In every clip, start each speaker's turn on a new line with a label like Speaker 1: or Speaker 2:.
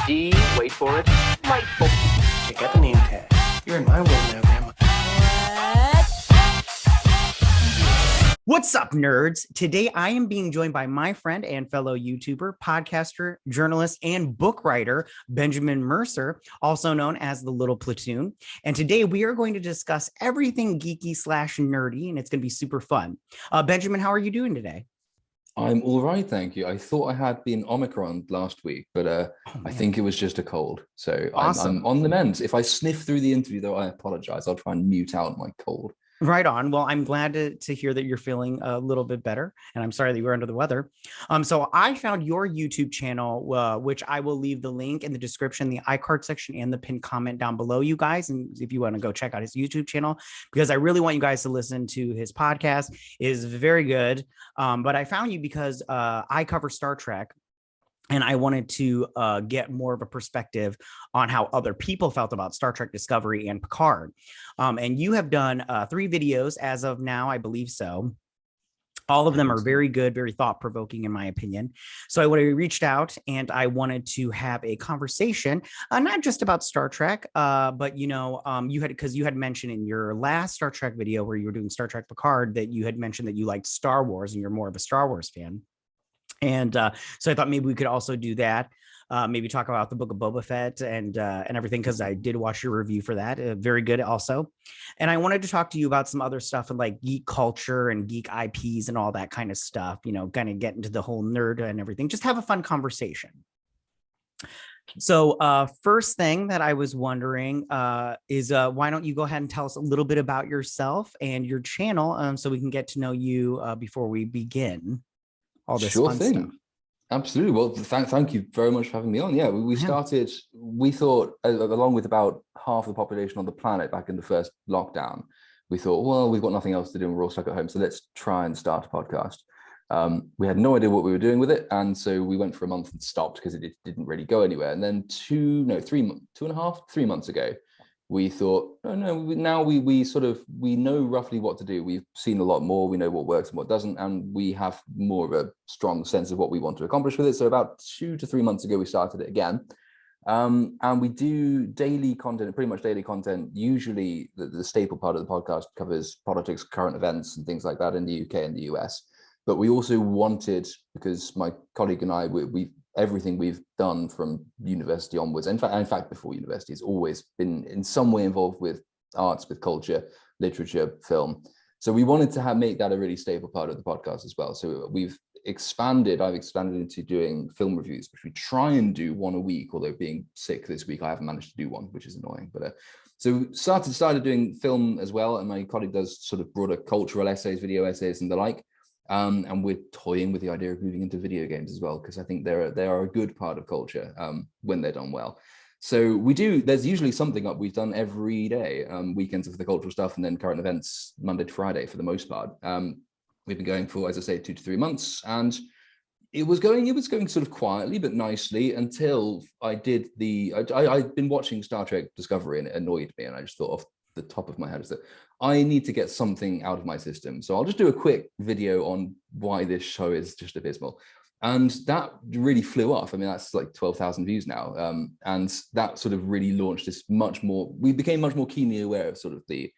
Speaker 1: D, wait for it, delightful.
Speaker 2: Check out the name tag. You're in my world now, Grandma.
Speaker 3: What's up, nerds? Today, I am being joined by my friend and fellow YouTuber, podcaster, journalist, and book writer, Benjamin Mercer, also known as the Little Platoon. And today, we are going to discuss everything geeky / nerdy, and it's going to be super fun. Benjamin, how are you doing today?
Speaker 4: I'm all right, thank you. I thought I had been Omicron last week, but I think it was just a cold. So
Speaker 3: awesome.
Speaker 4: I'm on the mend. If I sniff through the interview, though, I apologize. I'll try and mute out my cold.
Speaker 3: Right on. Well, I'm glad to hear that you're feeling a little bit better, and I'm sorry that you were under the weather. So I found your YouTube channel, which I will leave the link in the description, the iCard section, and the pinned comment down below, you guys. And if you want to go check out his YouTube channel, because I really want you guys to listen to his podcast, it is very good. But I found you because I cover Star Trek. And I wanted to get more of a perspective on how other people felt about Star Trek Discovery and Picard. And you have done 3 videos as of now, I believe so. All of them are very good, very thought-provoking, in my opinion. So I reached out and I wanted to have a conversation, not just about Star Trek, but you had mentioned in your last Star Trek video where you were doing Star Trek Picard that you had mentioned that you liked Star Wars and you're more of a Star Wars fan. And so I thought maybe we could also do that. Maybe talk about the Book of Boba Fett and everything, because I did watch your review for that. Very good also. And I wanted to talk to you about some other stuff and like geek culture and geek IPs and all that kind of stuff, kind of get into the whole nerd and everything. Just have a fun conversation. So first thing that I was wondering is why don't you go ahead and tell us a little bit about yourself and your channel so we can get to know you before we begin. All this
Speaker 4: sure
Speaker 3: fun
Speaker 4: thing.
Speaker 3: stuff.
Speaker 4: Absolutely. Well, thank you very much for having me on. Yeah, we started, we thought, along with about half the population on the planet back in the first lockdown, we thought, well, we've got nothing else to do and we're all stuck at home, so let's try and start a podcast. We had no idea what we were doing with it, and so we went for a month and stopped because it didn't really go anywhere. And then 3 months ago, we thought, oh no, now we know roughly what to do. We've seen a lot more. We know what works and what doesn't, and we have more of a strong sense of what we want to accomplish with it. So about 2 to 3 months ago, we started it again. And we do daily content, pretty much daily content. Usually the staple part of the podcast covers politics, current events, and things like that in the UK and the US. But we also wanted, because my colleague and I, everything we've done from university onwards, in fact before university, has always been in some way involved with arts, with culture, literature, film. So we wanted to make that a really stable part of the podcast as well. So I've expanded into doing film reviews, which we try and do 1 a week, although being sick this week, I haven't managed to do one, which is annoying. But so started doing film as well. And my colleague does sort of broader cultural essays, video essays and the like. And we're toying with the idea of moving into video games as well, because I think they are a good part of culture when they're done well. So there's usually something up we've done every day, weekends for the cultural stuff, and then current events Monday to Friday for the most part. We've been going for, as I say, 2 to 3 months, and it was going sort of quietly but nicely until I'd been watching Star Trek Discovery, and it annoyed me, and I just thought off the top of my head is that I need to get something out of my system. So I'll just do a quick video on why this show is just abysmal. And that really flew off. I mean, that's like 12,000 views now. And that sort of really launched this we became much more keenly aware of sort of the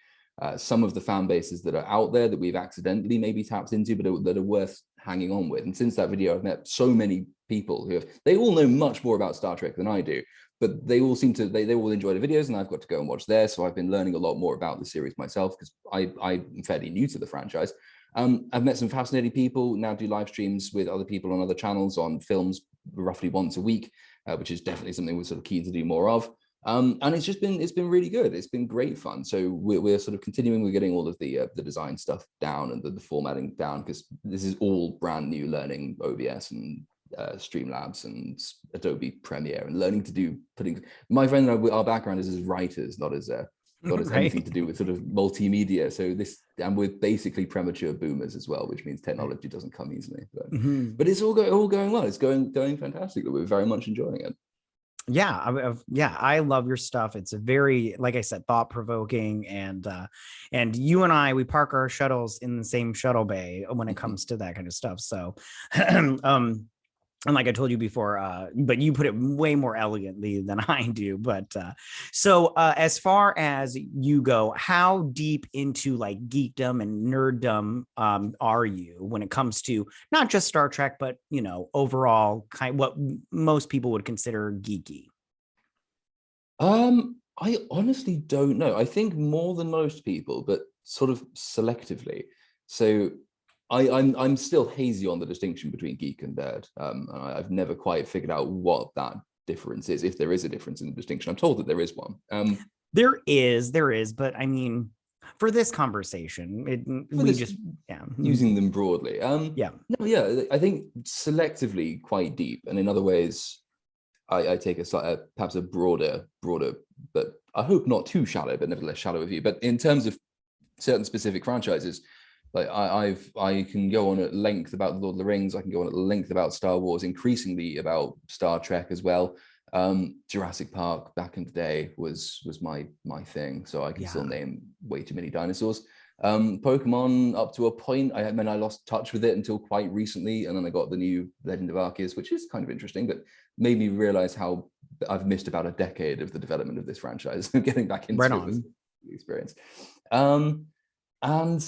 Speaker 4: some of the fan bases that are out there that we've accidentally maybe tapped into, but that are worth hanging on with. And since that video, I've met so many people they all know much more about Star Trek than I do, but they all seem to, they all enjoy the videos, and I've got to go and watch theirs. So I've been learning a lot more about the series myself, because I'm fairly new to the franchise. I've met some fascinating people, now do live streams with other people on other channels on films roughly once a week, which is definitely something we're sort of keen to do more of. And it's been really good. It's been great fun. So we're sort of continuing. We're getting all of the design stuff down and the formatting down, because this is all brand new, learning OBS and Streamlabs and Adobe Premiere, and learning to my friend and I, our background is as writers, not as right. Anything to do with sort of multimedia. So and we're basically premature boomers as well, which means technology doesn't come easily. But it's all going well. It's going fantastically. We're very much enjoying it.
Speaker 3: Yeah, I love your stuff. It's a very, like I said, thought-provoking, and you and I, we park our shuttles in the same shuttle bay when it comes to that kind of stuff. So And like I told you before, but you put it way more elegantly than I do. But so as far as you go, how deep into like geekdom and nerddom are you when it comes to not just Star Trek, but overall kind of what most people would consider geeky?
Speaker 4: I honestly don't know. I think more than most people, but sort of selectively. So I'm still hazy on the distinction between geek and nerd. I've never quite figured out what that difference is, if there is a difference in the distinction. I'm told that there is one.
Speaker 3: There is, but I mean, for this conversation, yeah,
Speaker 4: using them broadly.
Speaker 3: yeah,
Speaker 4: No, yeah, I think selectively quite deep, and in other ways, I take perhaps a broader, but I hope not too shallow, but nevertheless shallow view. But in terms of certain specific franchises, like I can go on at length about the Lord of the Rings. I can go on at length about Star Wars, increasingly about Star Trek as well. Jurassic Park back in the day was my thing, so I can still name way too many dinosaurs. Pokemon up to a point. I lost touch with it until quite recently, and then I got the new Legend of Arceus, which is kind of interesting, but made me realize how I've missed about a decade of the development of this franchise. Getting back into it was the experience. And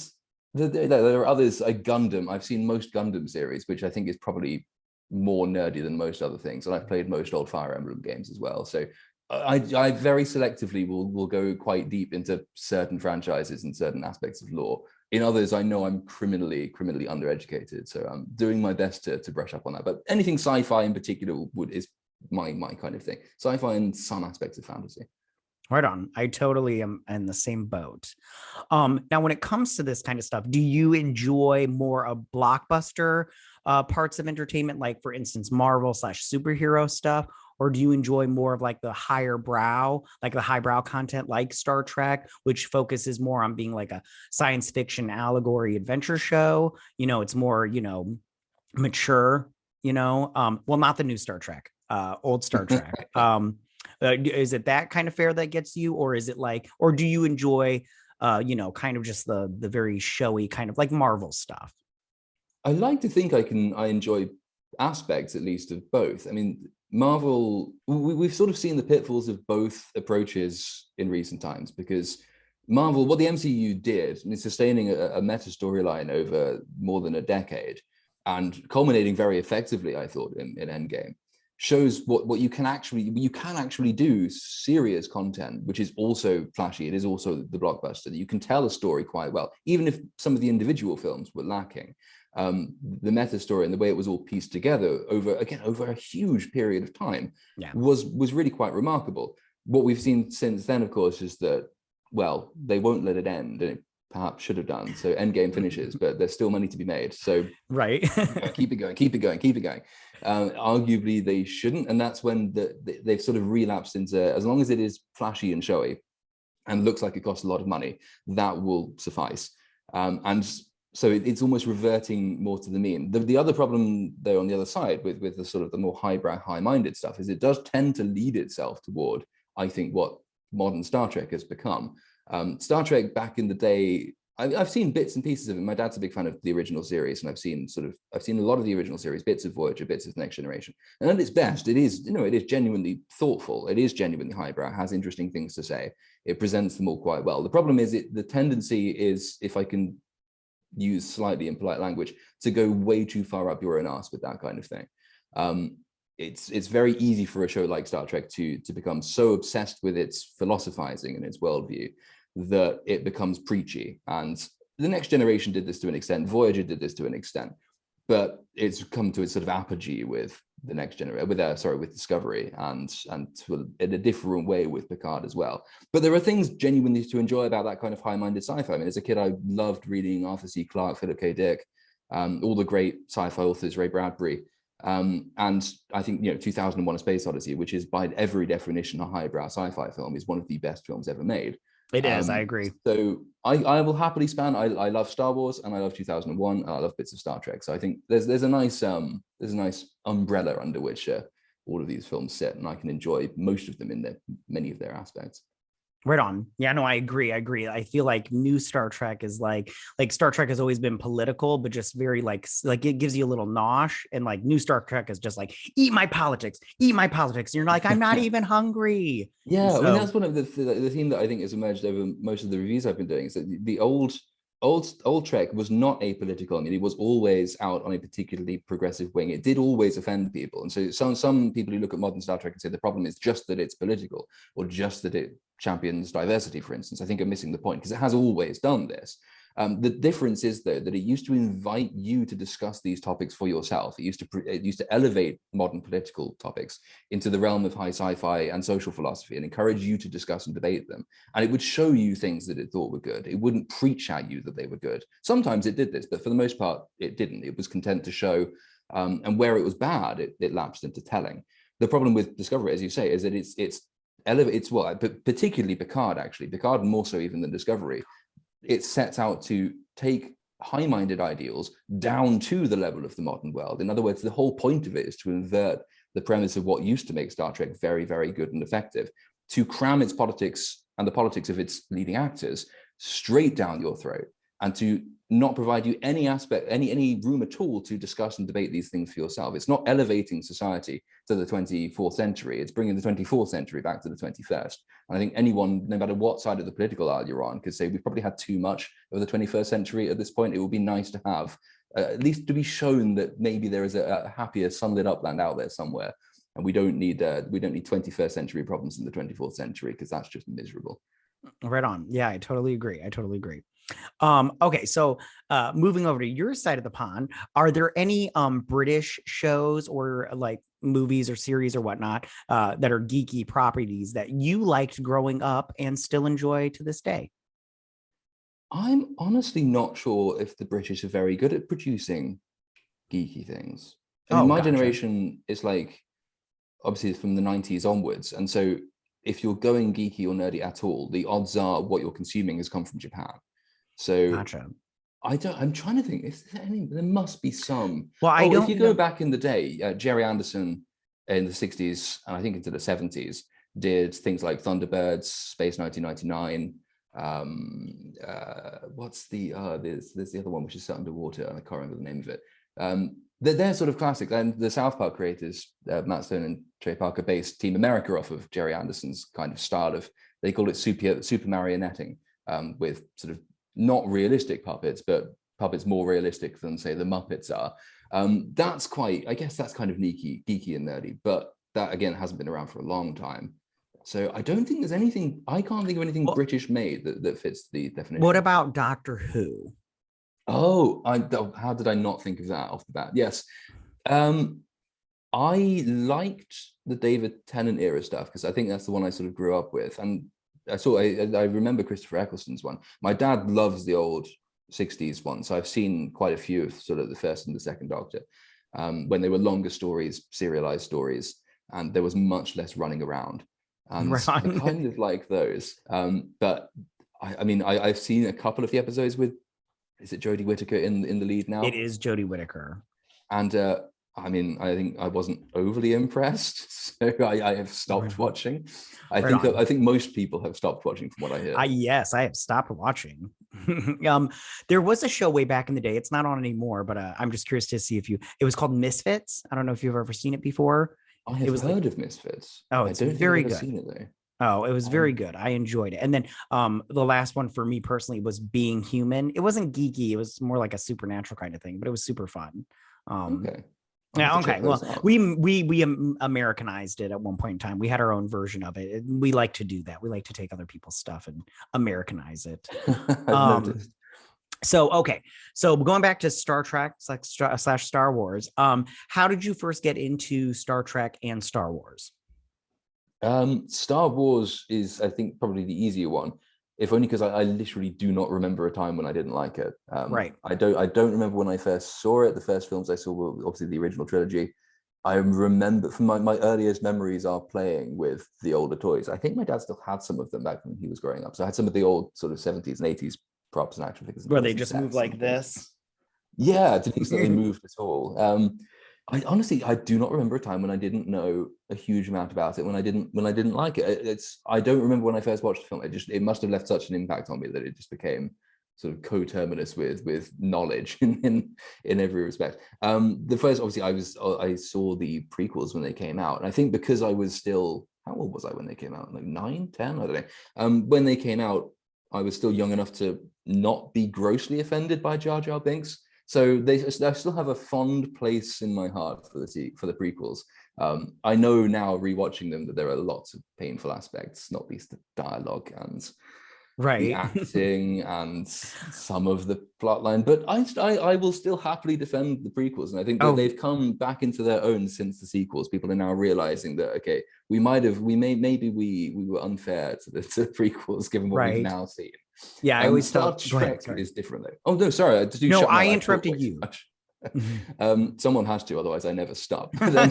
Speaker 4: there are others, like Gundam. I've seen most Gundam series, which I think is probably more nerdy than most other things. And I've played most old Fire Emblem games as well. So I very selectively will go quite deep into certain franchises and certain aspects of lore. In others, I know I'm criminally undereducated. So I'm doing my best to brush up on that. But anything sci-fi in particular is my kind of thing. Sci-fi and some aspects of fantasy.
Speaker 3: Right on. I totally am in the same boat. Now, when it comes to this kind of stuff, do you enjoy more of blockbuster parts of entertainment, like for instance, Marvel/superhero stuff, or do you enjoy more of like the highbrow content, like Star Trek, which focuses more on being like a science fiction allegory adventure show? It's more mature. Well, not the new Star Trek, old Star Trek. Is it that kind of fare that gets you, or is it like, or do you enjoy kind of just the very showy kind of like Marvel stuff?
Speaker 4: I like to think I enjoy aspects at least of both. I mean, Marvel, we've sort of seen the pitfalls of both approaches in recent times, because Marvel, what the MCU did, I mean, sustaining a meta storyline over more than a decade and culminating very effectively, I thought, in Endgame, shows what you can actually do serious content, which is also flashy. It is also the blockbuster, that you can tell a story quite well, even if some of the individual films were lacking. The meta story and the way it was all pieced together over a huge period of time was really quite remarkable. What we've seen since then, of course, is that, well, they won't let it end, and it perhaps should have done. So Endgame finishes, but there's still money to be made. So
Speaker 3: right,
Speaker 4: keep it going. Arguably, they shouldn't, and that's when they've sort of relapsed into, as long as it is flashy and showy and looks like it costs a lot of money, that will suffice. And so it's almost reverting more to the mean. The other problem, though, on the other side with the sort of the more highbrow, high-minded stuff, is it does tend to lead itself toward, I think, what modern Star Trek has become. Star Trek back in the day, I've seen bits and pieces of it. My dad's a big fan of the original series, and I've seen a lot of the original series, bits of Voyager, bits of Next Generation. And at its best, it is genuinely thoughtful. It is genuinely highbrow, has interesting things to say. It presents them all quite well. The problem is the tendency is, if I can use slightly impolite language, to go way too far up your own arse with that kind of thing. It's very easy for a show like Star Trek to become so obsessed with its philosophizing and its worldview that it becomes preachy. And the Next Generation did this to an extent. Voyager did this to an extent, but it's come to its sort of apogee with the Next Generation, with Discovery, and in a different way with Picard as well. But there are things genuinely to enjoy about that kind of high-minded sci-fi. I mean, as a kid, I loved reading Arthur C. Clarke, Philip K. Dick, all the great sci-fi authors, Ray Bradbury. And I think 2001: A Space Odyssey, which is by every definition a highbrow sci-fi film, is one of the best films ever made.
Speaker 3: It is. I agree.
Speaker 4: So I will happily span. I love Star Wars, and I love 2001. And I love bits of Star Trek. So I think there's a nice umbrella under which all of these films sit, and I can enjoy most of them in many of their aspects.
Speaker 3: Right on. Yeah, no, I agree. I feel like new Star Trek is like Star Trek has always been political, but just very like it gives you a little nosh. And like new Star Trek is just like, eat my politics, eat my politics. And you're like, I'm not even hungry.
Speaker 4: Yeah, I mean
Speaker 3: So
Speaker 4: that's one of the theme that I think has emerged over most of the reviews I've been doing. So the old Trek was not apolitical. I mean, it was always out on a particularly progressive wing. It did always offend people, and so some people who look at modern Star Trek and say the problem is just that it's political, or just that it champions diversity, for instance. I think are missing the point, because it has always done this. The difference is, though, that it used to invite you to discuss these topics for yourself. It used to elevate modern political topics into the realm of high sci-fi and social philosophy and encourage you to discuss and debate them. And it would show you things that it thought were good. It wouldn't preach at you that they were good. Sometimes it did this, but for the most part, it didn't. It was content to show, and where it was bad, it lapsed into telling. The problem with Discovery, as you say, is that it's what, but particularly Picard, actually, Picard more so even than Discovery, it sets out to take high-minded ideals down to the level of the modern world. In other words, the whole point of it is to invert the premise of what used to make Star Trek very, very good and effective, to cram its politics and the politics of its leading actors straight down your throat, and to not provide you any room at all to discuss and debate these things for yourself. It's not elevating society to the 24th century. It's bringing the 24th century back to the 21st. And I think anyone, no matter what side of the political aisle you're on, could say we've probably had too much of the 21st century at this point. It would be nice to have, at least to be shown that maybe there is a happier, sunlit upland out there somewhere. And we don't need 21st century problems in the 24th century, because that's just miserable.
Speaker 3: right on. Yeah, I totally agree. Okay, so moving over to your side of the pond, are there any British shows or like movies or series or whatnot that are geeky properties that you liked growing up and still enjoy to this day?
Speaker 4: I'm honestly not sure if the British are very good at producing geeky things. I mean, my
Speaker 3: Gotcha.
Speaker 4: generation is like, obviously from the 90s onwards. And so if you're going geeky or nerdy at all, the odds are what you're consuming has come from Japan. So
Speaker 3: Gotcha.
Speaker 4: I'm trying to think, there must be some.
Speaker 3: Well, I
Speaker 4: If
Speaker 3: don't
Speaker 4: you
Speaker 3: know.
Speaker 4: go back in the day, Jerry Anderson in the 60s, and I think into the 70s, did things like Thunderbirds, Space 1999. What's there's the other one which is set underwater, and I can't remember the name of it. They're sort of classic. And the South Park creators, Matt Stone and Trey Parker, based Team America off of Jerry Anderson's kind of style of, they call it super marionetting, with sort of not realistic puppets, but puppets more realistic than, say, the Muppets are. That's quite, I guess that's kind of geeky and nerdy, but that again hasn't been around for a long time. So I don't think there's anything, I can't think of anything British made that fits the definition.
Speaker 3: What about Doctor Who?
Speaker 4: Oh, how did I not think of that off the bat? Yes. I liked the David Tennant era stuff, because I think that's the one I sort of grew up with. And I remember Christopher Eccleston's one. My dad loves the old 60s one, so I've seen quite a few of sort of the first and the second Doctor, when they were longer stories, serialized stories, and there was much less running around. And
Speaker 3: Right.
Speaker 4: I kind of like those. But I've seen a couple of the episodes with, is it Jodie Whittaker in the lead now?
Speaker 3: It is Jodie Whittaker.
Speaker 4: And I think I wasn't overly impressed, so I have stopped watching. I think most people have stopped watching, from what I hear.
Speaker 3: Yes, I have stopped watching. There was a show way back in the day. It's not on anymore, but I'm just curious to see it was called Misfits. I don't know if you've ever seen it before.
Speaker 4: I have heard of Misfits.
Speaker 3: Oh, it's very good.
Speaker 4: Seen it though.
Speaker 3: Oh, it was very good. I enjoyed it. And then the last one for me personally was Being Human. It wasn't geeky. It was more like a supernatural kind of thing, but it was super fun.
Speaker 4: Okay.
Speaker 3: Yeah. Okay. Well, we Americanized it at one point in time. We had our own version of it. We like to do that. We like to take other people's stuff and Americanize it. So going back to Star Trek / Star Wars, how did you first get into Star Trek and Star Wars?
Speaker 4: Star Wars is, I think, probably the easier one, if only because I literally do not remember a time when I didn't like it.
Speaker 3: Right.
Speaker 4: I don't remember when I first saw it. The first films I saw were obviously the original trilogy. I remember from my earliest memories are playing with the older toys. I think my dad still had some of them back when he was growing up. So I had some of the old sort of 70s and 80s props and action figures.
Speaker 3: Where they just move like this?
Speaker 4: Yeah, to the extent they moved at all. I honestly, I do not remember a time when I didn't know a huge amount about it, when I didn't like it. I don't remember when I first watched the film. It must have left such an impact on me that it just became sort of coterminous with knowledge in every respect. The first, obviously, I saw the prequels when they came out, and I think because I was still, how old was I when they came out? Like 9, 10, I don't know. When they came out, I was still young enough to not be grossly offended by Jar Jar Binks. So I still have a fond place in my heart for the prequels. I know now, rewatching them, that there are lots of painful aspects, not least the dialogue and the
Speaker 3: Right.
Speaker 4: acting and some of the plot line. But I will still happily defend the prequels, and I think that they've come back into their own since the sequels. People are now realizing that, okay, maybe we were unfair to the prequels given what we've now seen.
Speaker 3: Yeah, I always
Speaker 4: Star
Speaker 3: thought.
Speaker 4: Trek is different though. Oh no, sorry, I just do.
Speaker 3: No,
Speaker 4: shut my
Speaker 3: I
Speaker 4: mouth.
Speaker 3: interrupted you.
Speaker 4: Someone has to, otherwise I never stop.
Speaker 3: No,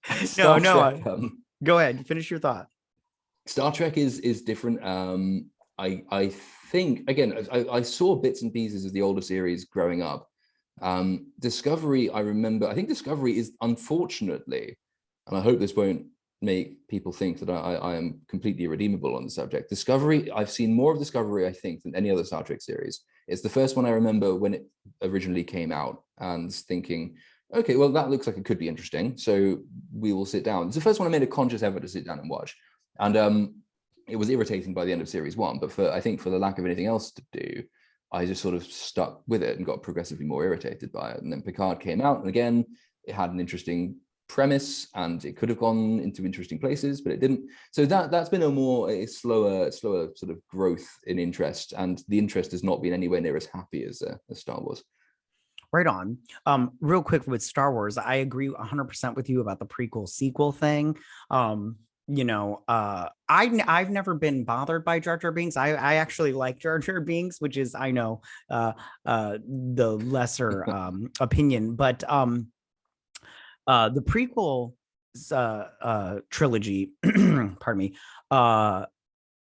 Speaker 4: Trek,
Speaker 3: go ahead, finish your thought.
Speaker 4: Star Trek is different. I think, again, I saw bits and pieces of the older series growing up. Discovery, I remember. I think Discovery is, unfortunately, and I hope this won't make people think that I am completely irredeemable on the subject. Discovery, I've seen more of Discovery, I think, than any other Star Trek series. It's the first one I remember when it originally came out and thinking, okay, well, that looks like it could be interesting, so we will sit down. It's the first one I made a conscious effort to sit down and watch. And it was irritating by the end of series 1, but I think for the lack of anything else to do, I just sort of stuck with it and got progressively more irritated by it. And then Picard came out, and again, it had an interesting premise and it could have gone into interesting places, but it didn't. So that's been a slower sort of growth in interest, and the interest has not been anywhere near as happy as Star Wars.
Speaker 3: Right on. Real quick with Star Wars, I agree 100% with you about the prequel sequel thing. I've never been bothered by Jar Jar Binks. I actually like Jar Jar Binks, which is, I know, the lesser opinion, but the prequel trilogy, pardon me,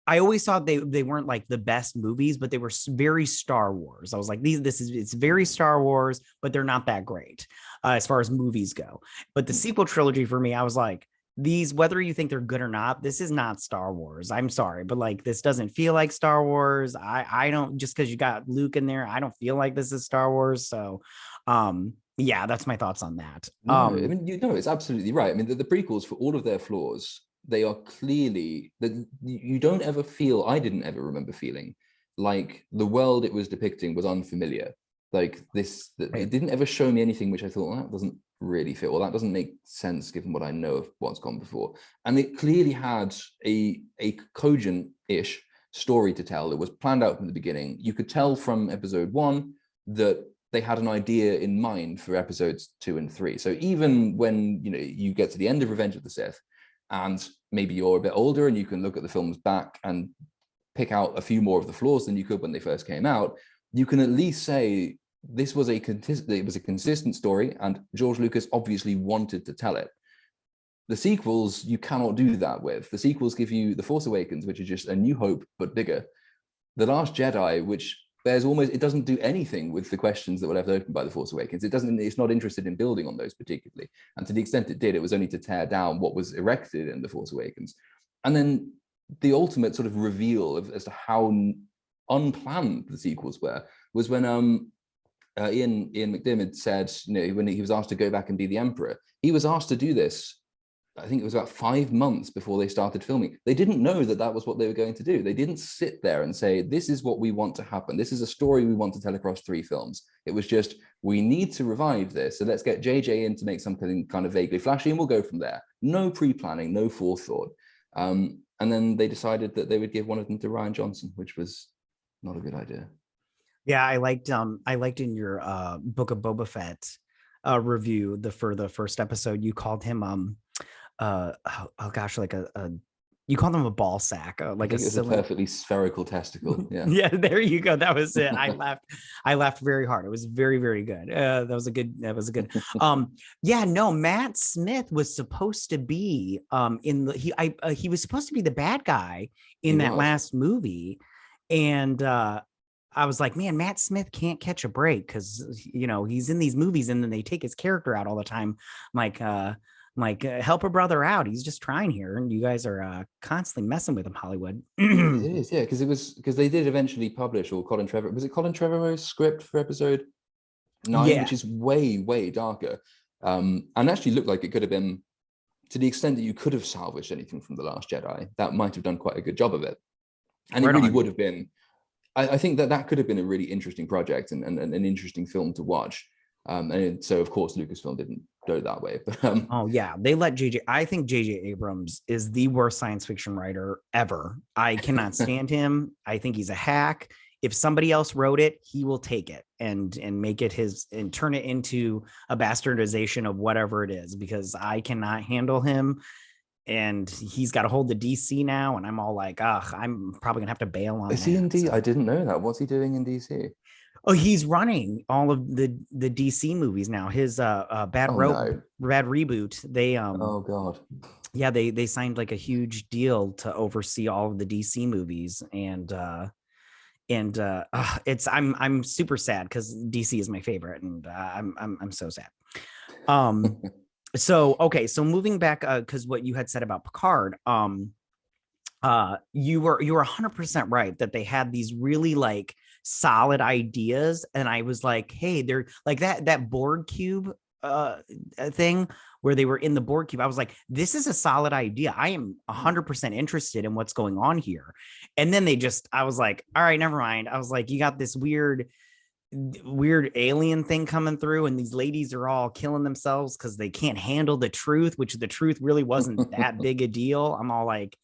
Speaker 3: I always thought they weren't like the best movies, but they were very Star Wars. I was like, it's very Star Wars, but they're not that great as far as movies go. But the sequel trilogy for me, I was like, whether you think they're good or not, this is not Star Wars. I'm sorry, but like, this doesn't feel like Star Wars. I don't, just because you got Luke in there, I don't feel like this is Star Wars. So, yeah, that's my thoughts on that.
Speaker 4: No, I mean, it's absolutely right. I mean, the prequels, for all of their flaws, they are clearly that you don't ever feel, I didn't ever remember feeling like the world it was depicting was unfamiliar. Like it didn't ever show me anything which I thought, well, that doesn't really fit, or that doesn't make sense given what I know of what's gone before. And it clearly had a cogent-ish story to tell. It was planned out from the beginning. You could tell from episode 1 that they had an idea in mind for episodes 2 and 3. So even when you get to the end of Revenge of the Sith, and maybe you're a bit older and you can look at the films back and pick out a few more of the flaws than you could when they first came out, you can at least say it was a consistent story, and George Lucas obviously wanted to tell it. The sequels, you cannot do that with. The sequels give you The Force Awakens, which is just A New Hope, but bigger. The Last Jedi, which it doesn't do anything with the questions that were left open by The Force Awakens. It's not interested in building on those particularly. And to the extent it did, it was only to tear down what was erected in The Force Awakens. And then the ultimate sort of reveal as to how unplanned the sequels were was when Ian McDiarmid said, when he was asked to go back and be the Emperor, he was asked to do this, I think it was about 5 months before they started filming. They didn't know that was what they were going to do. They didn't sit there and say, this is what we want to happen. This is a story we want to tell across 3 films. It was just, we need to revive this. So let's get JJ in to make something kind of vaguely flashy, and we'll go from there. No pre-planning, no forethought. And then they decided that they would give one of them to Rian Johnson, which was not a good idea.
Speaker 3: Yeah, I liked in your Book of Boba Fett review for the first episode, you called him you called him a ball sack, like
Speaker 4: it's a perfectly spherical testicle. Yeah.
Speaker 3: Yeah, there you go. That was it. I laughed very hard. It was very, very good. That was a good. Yeah, no, Matt Smith was supposed to be he was supposed to be the bad guy in that last movie, and I was like, man, Matt Smith can't catch a break because he's in these movies and then they take his character out all the time. Help a brother out. He's just trying here, and you guys are constantly messing with him, Hollywood.
Speaker 4: It is, yeah, because they did eventually publish, or Colin Trevorrow's script for episode 9,
Speaker 3: Yeah.
Speaker 4: which is way darker, and actually looked like it could have been, to the extent that you could have salvaged anything from The Last Jedi, that might have done quite a good job of it, and
Speaker 3: Right
Speaker 4: it really
Speaker 3: on.
Speaker 4: would have been. I think that could have been a really interesting project and an interesting film to watch. So of course Lucasfilm didn't go that way. But
Speaker 3: Oh yeah, they let JJ. I think JJ Abrams is the worst science fiction writer ever. I cannot stand him. I think he's a hack. If somebody else wrote it, he will take it and make it his and turn it into a bastardization of whatever it is, because I cannot handle him. And he's got a hold of DC now, and I'm all like, I'm probably gonna have to bail on.
Speaker 4: is he in DC? I didn't know that. What's he doing in DC?
Speaker 3: Oh, he's running all of the DC movies now. His bad reboot. They
Speaker 4: oh god.
Speaker 3: Yeah, they signed like a huge deal to oversee all of the DC movies, and it's I'm super sad because DC is my favorite, and I'm so sad. So okay, so moving back, because what you had said about Picard, you were 100% right that they had these really like solid ideas, and I was like, hey, they're like that Borg cube thing where they were in the Borg cube. I was like, this is a solid idea. I am 100% interested in what's going on here. And then I was like, all right, never mind. I was like, you got this weird alien thing coming through, and these ladies are all killing themselves because they can't handle the truth, which the truth really wasn't that big a deal. I'm all like,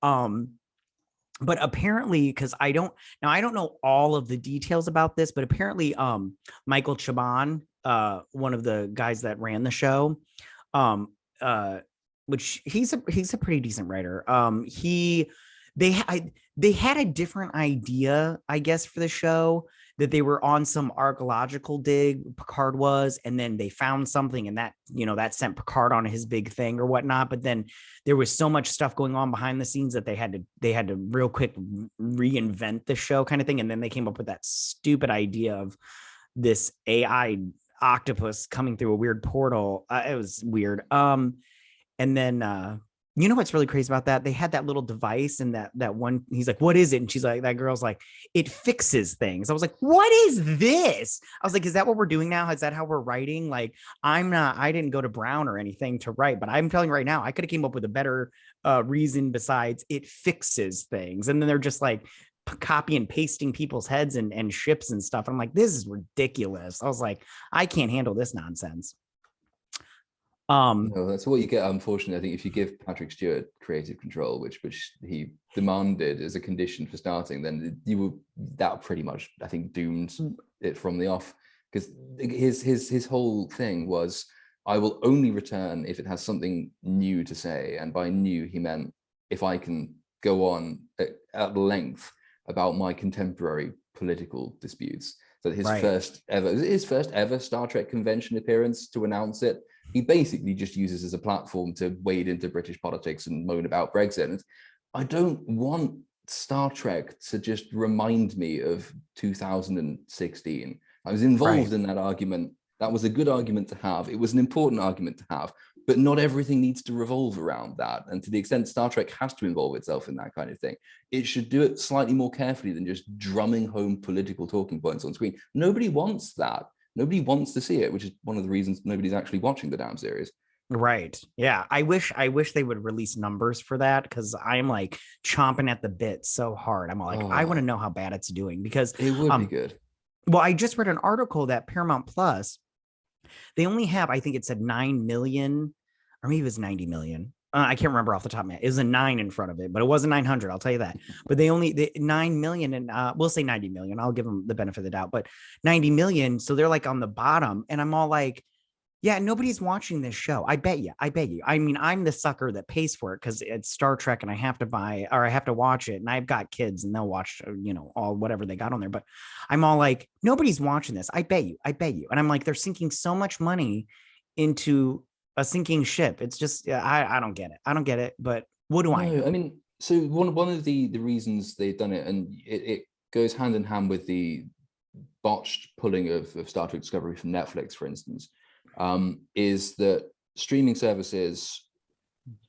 Speaker 3: but apparently, because I don't know all of the details about this, but apparently Michael Chabon, one of the guys that ran the show, which he's a pretty decent writer. They had a different idea, I guess, for the show, that they were on some archaeological dig, Picard was, and then they found something, and that sent Picard on his big thing or whatnot. But then there was so much stuff going on behind the scenes that they had to real quick reinvent the show kind of thing. And then they came up with that stupid idea of this AI octopus coming through a weird portal. It was weird. And then what's really crazy about that? They had that little device, and that one, he's like, what is it? And she's like, that girl's like, it fixes things. I was like, what is this? I was like, is that what we're doing now? Is that how we're writing? Like, I didn't go to Brown or anything to write, but I'm telling you right now, I could have came up with a better reason besides it fixes things. And then they're just like copy and pasting people's heads and ships and stuff. I'm like, this is ridiculous. I was like, I can't handle this nonsense.
Speaker 4: No, that's what you get. Unfortunately, I think if you give Patrick Stewart creative control, which he demanded as a condition for starting, then that pretty much, I think, doomed it from the off. Because his whole thing was, I will only return if it has something new to say, and by new he meant if I can go on at length about my contemporary political disputes. So his first ever Star Trek convention appearance, to announce it, he basically just uses as a platform to wade into British politics and moan about Brexit. And I don't want Star Trek to just remind me of 2016. I was involved in that argument. That was a good argument to have. It was an important argument to have, but not everything needs to revolve around that. And to the extent Star Trek has to involve itself in that kind of thing, it should do it slightly more carefully than just drumming home political talking points on screen. Nobody wants that. Nobody wants to see it, which is one of the reasons nobody's actually watching the damn series.
Speaker 3: Right. Yeah. I wish they would release numbers for that, because I'm like chomping at the bit so hard. I'm like, I want to know how bad it's doing, because
Speaker 4: it would be good.
Speaker 3: Well, I just read an article that Paramount Plus, they only have, I think it said 9 million, or maybe it was 90 million. I can't remember off the top of my head. It was a 9 in front of it, but it wasn't 900. I'll tell you that. But they 9 million, and we'll say 90 million. I'll give them the benefit of the doubt, but 90 million. So they're like on the bottom, and I'm all like, yeah, nobody's watching this show. I bet you. I mean, I'm the sucker that pays for it because it's Star Trek, and I have to watch it, and I've got kids, and they'll watch, all whatever they got on there. But I'm all like, nobody's watching this. I bet you. And I'm like, they're sinking so much money into a sinking ship. It's just, I don't get it. But what do I know?
Speaker 4: I mean, so one of the reasons they've done it, and it goes hand in hand with the botched pulling of Star Trek Discovery from Netflix, for instance, is that streaming services,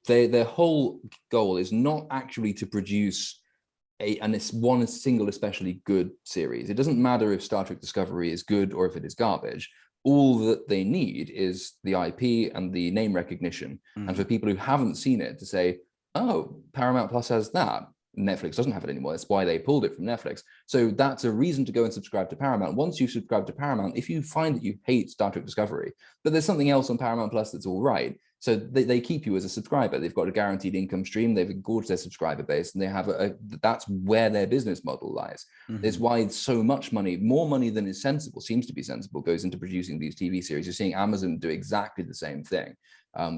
Speaker 4: their whole goal is not actually to produce one single especially good series. It doesn't matter if Star Trek Discovery is good or if it is garbage. All that they need is the IP and the name recognition. And for people who haven't seen it to say, oh, Paramount Plus has that. Netflix doesn't have it anymore. That's why they pulled it from Netflix. So that's a reason to go and subscribe to Paramount. Once you subscribe to Paramount, if you find that you hate Star Trek Discovery, but there's something else on Paramount Plus that's all right, so they keep you as a subscriber. They've got a guaranteed income stream. They've engorged their subscriber base, and they have that's where their business model lies. It's why so much money, more money than is sensible, seems to be sensible, goes into producing these TV series. You're seeing Amazon do exactly the same thing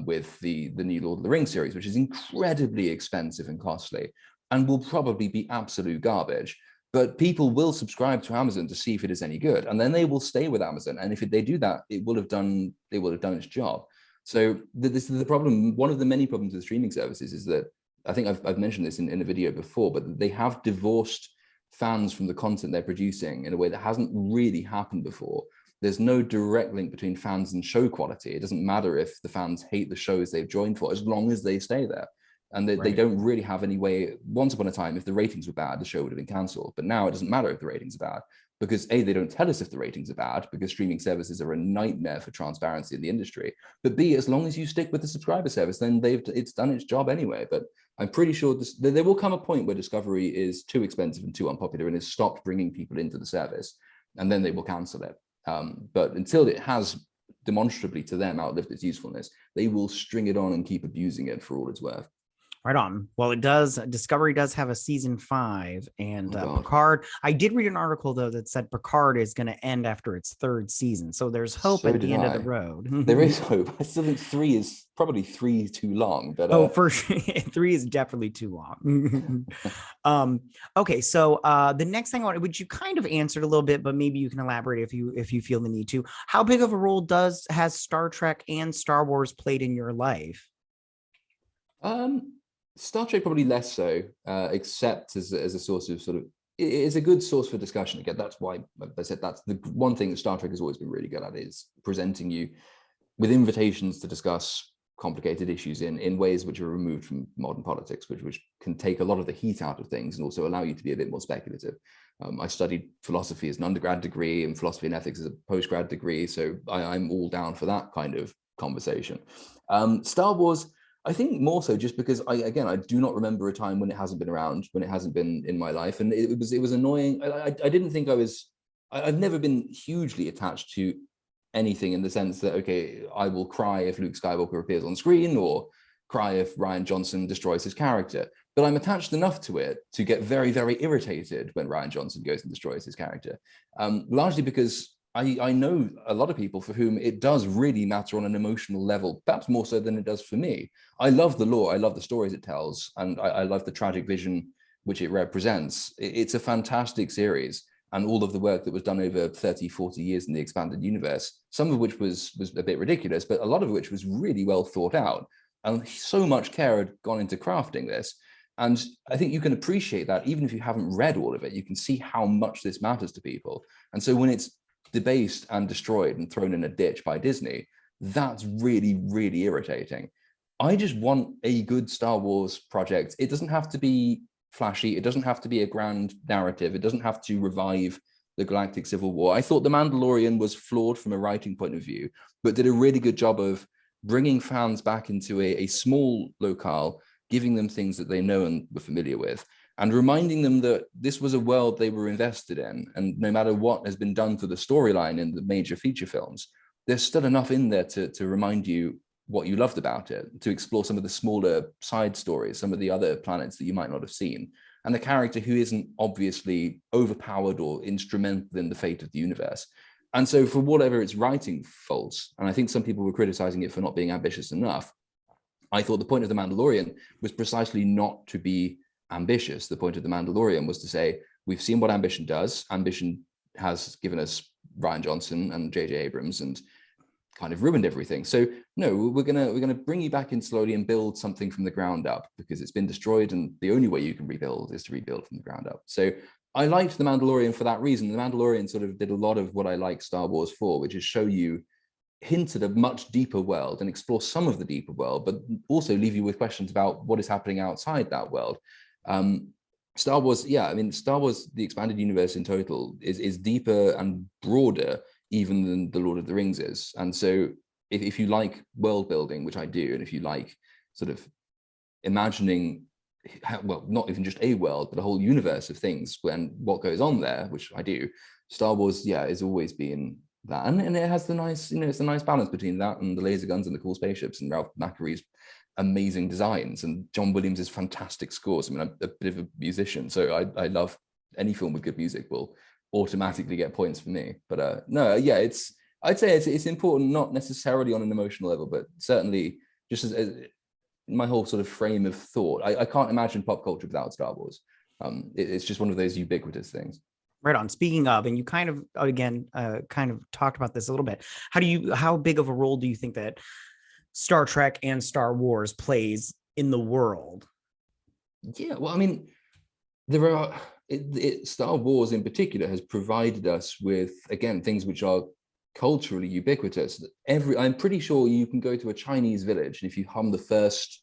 Speaker 4: with the new Lord of the Rings series, which is incredibly expensive and costly, and will probably be absolute garbage. But people will subscribe to Amazon to see if it is any good, and then they will stay with Amazon. And if they do that, it will have done its job. So this is the problem. One of the many problems with streaming services is that, I think I've mentioned this in a video before, but they have divorced fans from the content they're producing in a way that hasn't really happened before. There's no direct link between fans and show quality. It doesn't matter if the fans hate the shows they've joined for, as long as they stay there. And they don't really have any way. Once upon a time, if the ratings were bad, the show would have been cancelled. But now it doesn't matter if the ratings are bad, because A, they don't tell us if the ratings are bad, because streaming services are a nightmare for transparency in the industry. But B, as long as you stick with the subscriber service, then it's done its job anyway. But I'm pretty sure there will come a point where Discovery is too expensive and too unpopular and has stopped bringing people into the service, and then they will cancel it. But until it has demonstrably to them outlived its usefulness, they will string it on and keep abusing it for all it's worth.
Speaker 3: Right on. Well, it does. Discovery does have a season 5, and
Speaker 4: God.
Speaker 3: Picard. I did read an article though that said Picard is going to end after its 3rd season. So there's hope
Speaker 4: So
Speaker 3: at
Speaker 4: did
Speaker 3: the end of
Speaker 4: I.
Speaker 3: the road.
Speaker 4: There is hope. I still think 3 is probably too long, but
Speaker 3: oh, for sure, 3 is definitely too long. Okay, so the next thing I wanted, which you kind of answered a little bit, but maybe you can elaborate if you feel the need to. How big of a role has Star Trek and Star Wars played in your life?
Speaker 4: Star Trek probably less so, except as a source of sort of, it's a good source for discussion. Again, that's why I said that's the one thing that Star Trek has always been really good at, is presenting you with invitations to discuss complicated issues in ways which are removed from modern politics, which can take a lot of the heat out of things and also allow you to be a bit more speculative. I studied philosophy as an undergrad degree and philosophy and ethics as a postgrad degree, so I'm all down for that kind of conversation. Star Wars, I think more so just because I do not remember a time when it hasn't been around, when it hasn't been in my life, and it was annoying. I didn't think I've never been hugely attached to anything in the sense that, okay, I will cry if Luke Skywalker appears on screen or cry if Rian Johnson destroys his character, but I'm attached enough to it to get very, very irritated when Rian Johnson goes and destroys his character, largely because I know a lot of people for whom it does really matter on an emotional level, perhaps more so than it does for me. I love the lore, I love the stories it tells, and I love the tragic vision which it represents. It's a fantastic series, and all of the work that was done over 30, 40 years in the expanded universe, some of which was a bit ridiculous, but a lot of which was really well thought out. And so much care had gone into crafting this. And I think you can appreciate that even if you haven't read all of it. You can see how much this matters to people. And so when it's debased and destroyed and thrown in a ditch by Disney, that's really, really irritating. I just want a good Star Wars project. It doesn't have to be flashy. It doesn't have to be a grand narrative. It doesn't have to revive the Galactic Civil War. I thought The Mandalorian was flawed from a writing point of view, but did a really good job of bringing fans back into a small locale, giving them things that they know and were familiar with, and reminding them that this was a world they were invested in. And no matter what has been done to the storyline in the major feature films, there's still enough in there to remind you what you loved about it, to explore some of the smaller side stories, some of the other planets that you might not have seen, and the character who isn't obviously overpowered or instrumental in the fate of the universe. And so for whatever its writing faults, and I think some people were criticizing it for not being ambitious enough, I thought the point of The Mandalorian was precisely not to be ambitious. The point of The Mandalorian was to say, we've seen what ambition does. Ambition has given us Rian Johnson and J.J. Abrams and kind of ruined everything. So no, we're gonna bring you back in slowly and build something from the ground up, because it's been destroyed, and the only way you can rebuild is to rebuild from the ground up. So I liked The Mandalorian for that reason. The Mandalorian sort of did a lot of what I like Star Wars for, which is show you, hint at a much deeper world and explore some of the deeper world, but also leave you with questions about what is happening outside that world. Star Wars, yeah, I mean, Star Wars, the expanded universe in total is deeper and broader even than the Lord of the Rings is. And so if you like world building, which I do, and if you like sort of imagining, well, not even just a world, but a whole universe of things and what goes on there, which I do, Star Wars, yeah, has always been that. And it has the nice, you know, it's a nice balance between that and the laser guns and the cool spaceships and Ralph McQuarrie's amazing designs and John Williams's fantastic scores. I mean, I'm a bit of a musician, so I love any film with good music will automatically get points for me. But no, yeah, I'd say it's important, not necessarily on an emotional level, but certainly just as my whole sort of frame of thought. I can't imagine pop culture without Star Wars. It's just one of those ubiquitous things.
Speaker 3: Right on. Speaking of, and you kind of again kind of talked about this a little bit. How big of a role do you think that Star Trek and Star Wars plays in the world?
Speaker 4: Yeah, well, I mean, there are Star Wars in particular has provided us with, again, things which are culturally ubiquitous. I'm pretty sure you can go to a Chinese village, and if you hum the first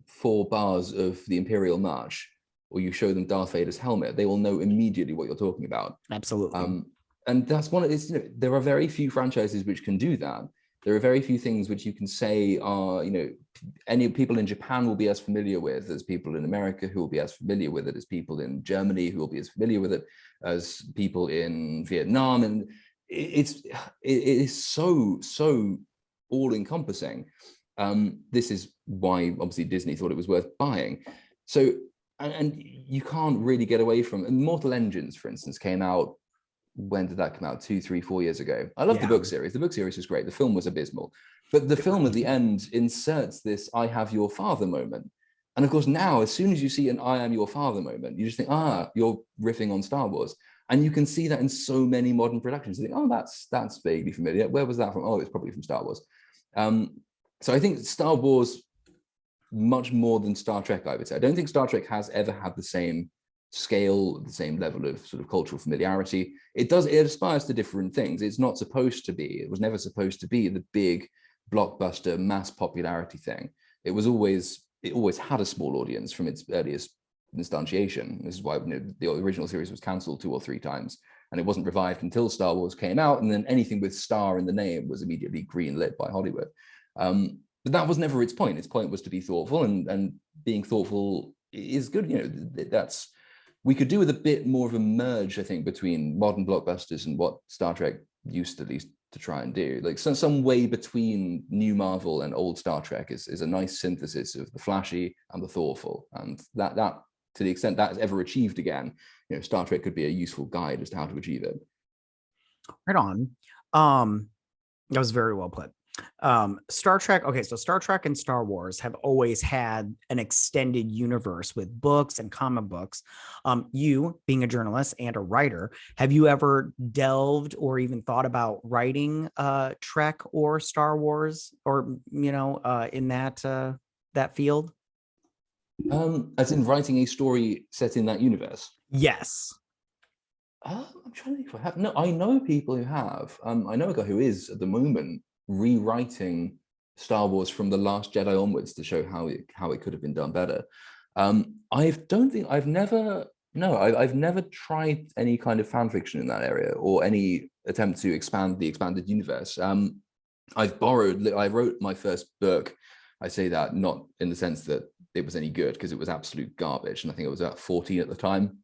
Speaker 4: 4 bars of the Imperial March, or you show them Darth Vader's helmet, they will know immediately what you're talking about.
Speaker 3: Absolutely.
Speaker 4: And that's one of it's, you know, there are very few franchises which can do that. There are very few things which you can say are, you know, any people in Japan will be as familiar with as people in America who will be as familiar with it as people in Germany who will be as familiar with it as people in Vietnam. And it is so all encompassing. This is why obviously Disney thought it was worth buying. So, and you can't really get away from Immortal Engines, for instance, came out. When did that come out? 2, 3, 4 years ago. I love the book series. The book series was great. The film was abysmal. But the film at the end inserts this I have your father moment. And of course, now, as soon as you see an I am your father moment, you just think, you're riffing on Star Wars. And you can see that in so many modern productions. You think, oh, that's vaguely familiar. Where was that from? Oh, it's probably from Star Wars. So I think Star Wars, much more than Star Trek, I would say. I don't think Star Trek has ever had the same scale, the same level of sort of cultural familiarity. It aspires to different things. It's not supposed to be, it was never supposed to be the big blockbuster mass popularity thing. It always had a small audience from its earliest instantiation. This is why, you know, the original series was cancelled 2 or 3 times, and it wasn't revived until Star Wars came out, and then anything with Star in the name was immediately greenlit by Hollywood. But that was never its point. Its point was to be thoughtful, and being thoughtful is good. You know, we could do with a bit more of a merge, I think, between modern blockbusters and what Star Trek used at least to try and do. Like some way between new Marvel and old Star Trek is a nice synthesis of the flashy and the thoughtful. And that to the extent that is ever achieved again, you know, Star Trek could be a useful guide as to how to achieve it.
Speaker 3: Right on. That was very well put. Star Trek. Okay, so Star Trek and Star Wars have always had an extended universe with books and comic books. You, being a journalist and a writer, have you ever delved or even thought about writing Trek or Star Wars, or you know, in that field?
Speaker 4: As in writing a story set in that universe?
Speaker 3: Yes.
Speaker 4: I'm trying to think if I have. No, I know people who have. I know a guy who is at the moment rewriting Star Wars from The Last Jedi onwards to show how it could have been done better. I've never tried any kind of fan fiction in that area or any attempt to expand the expanded universe. I wrote my first book. I say that not in the sense that it was any good, because it was absolute garbage, and I think it was about 14 at the time.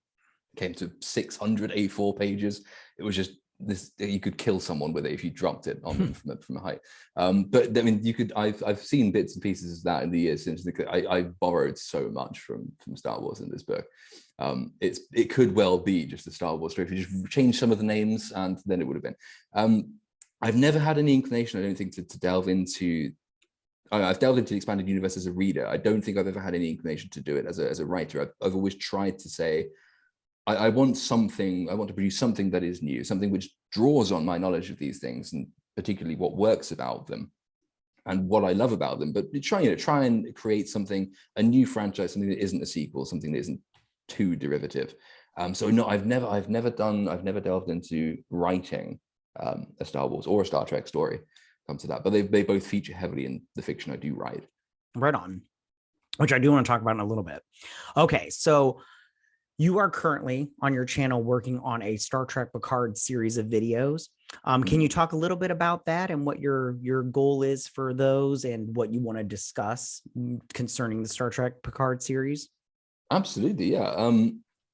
Speaker 4: It came to 600 A4 pages. It was just this, you could kill someone with it if you dropped it on them from a height. But I mean, I've seen bits and pieces of that in the years since. I borrowed so much from Star Wars in this book. It could well be just a Star Wars story if you just change some of the names, and then it would have been. I've never had any inclination, I don't think, to delve into. I've delved into the expanded universe as a reader. I don't think I've ever had any inclination to do it as a writer. I've always tried to say, I want to produce something that is new, something which draws on my knowledge of these things, and particularly what works about them and what I love about them. But try and create a new franchise, something that isn't a sequel, something that isn't too derivative. So no, I've never delved into writing a Star Wars or a Star Trek story. Come to that, but they both feature heavily in the fiction I do write.
Speaker 3: Right on. Which I do want to talk about in a little bit. Okay, so you are currently on your channel working on a Star Trek Picard series of videos. Can you talk a little bit about that and what your goal is for those and what you want to discuss concerning the Star Trek Picard series?
Speaker 4: Absolutely, yeah.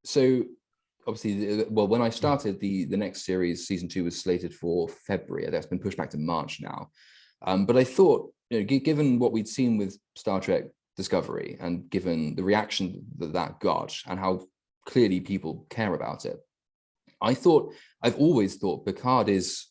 Speaker 4: So obviously, well, when I started the next series, season 2 was slated for February. That's been pushed back to March now. But I thought, given what we'd seen with Star Trek Discovery and given the reaction that got and how clearly people care about it, I've always thought Picard is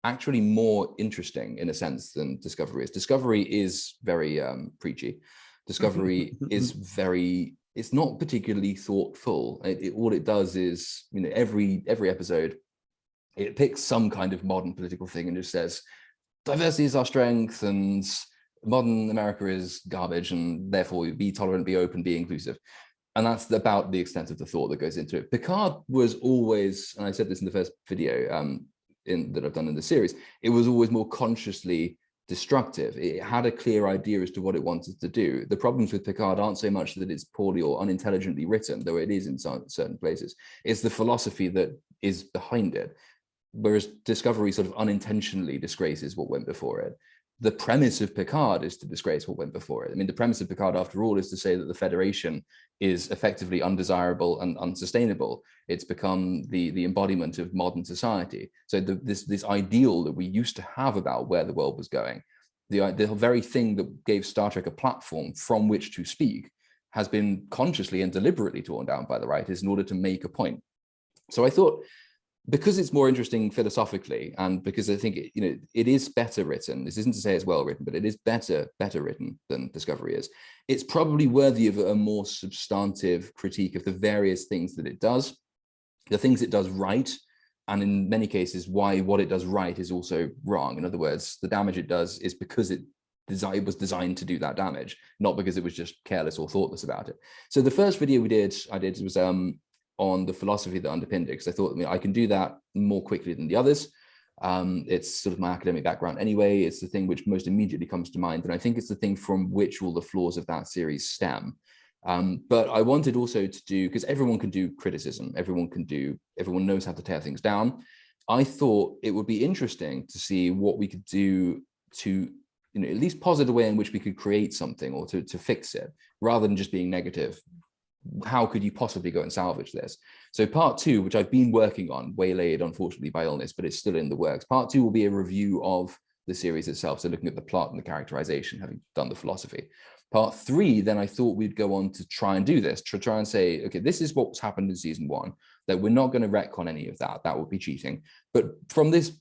Speaker 4: actually more interesting in a sense than Discovery is. Discovery is very preachy. Discovery is very, it's not particularly thoughtful. All it does is, every episode, it picks some kind of modern political thing and just says, diversity is our strength and modern America is garbage and therefore be tolerant, be open, be inclusive. And that's about the extent of the thought that goes into it. Picard was always, and I said this in the first video that I've done in the series, it was always more consciously destructive. It had a clear idea as to what it wanted to do. The problems with Picard aren't so much that it's poorly or unintelligently written, though it is in certain places. It's the philosophy that is behind it. Whereas Discovery sort of unintentionally disgraces what went before it. The premise of Picard is to disgrace what went before it. I mean, the premise of Picard, after all, is to say that the Federation is effectively undesirable and unsustainable. It's become the embodiment of modern society. So this ideal that we used to have about where the world was going, the very thing that gave Star Trek a platform from which to speak, has been consciously and deliberately torn down by the writers in order to make a point. So I thought, because it's more interesting philosophically, and because I think it is better written. This isn't to say it's well written, but it is better written than Discovery is. It's probably worthy of a more substantive critique of the various things that it does, the things it does right, and in many cases why what it does right is also wrong. In other words, the damage it does is because it was designed to do that damage, not because it was just careless or thoughtless about it. So the first video I did was on the philosophy that underpinned it, because I thought I can do that more quickly than the others. It's sort of my academic background anyway. It's the thing which most immediately comes to mind, and I think it's the thing from which all the flaws of that series stem. But I wanted also to do, because everyone can do criticism, everyone knows how to tear things down. I thought it would be interesting to see what we could do to at least posit a way in which we could create something or to fix it, rather than just being negative. How could you possibly go and salvage this? So part 2, which I've been working on, waylaid unfortunately by illness, but it's still in the works. Part 2 will be a review of the series itself, so looking at the plot and the characterization, having done the philosophy. Part 3, then I thought we'd go on to try and do this, to try and say, okay, this is what's happened in season 1, that we're not going to retcon any of that. That would be cheating. But from this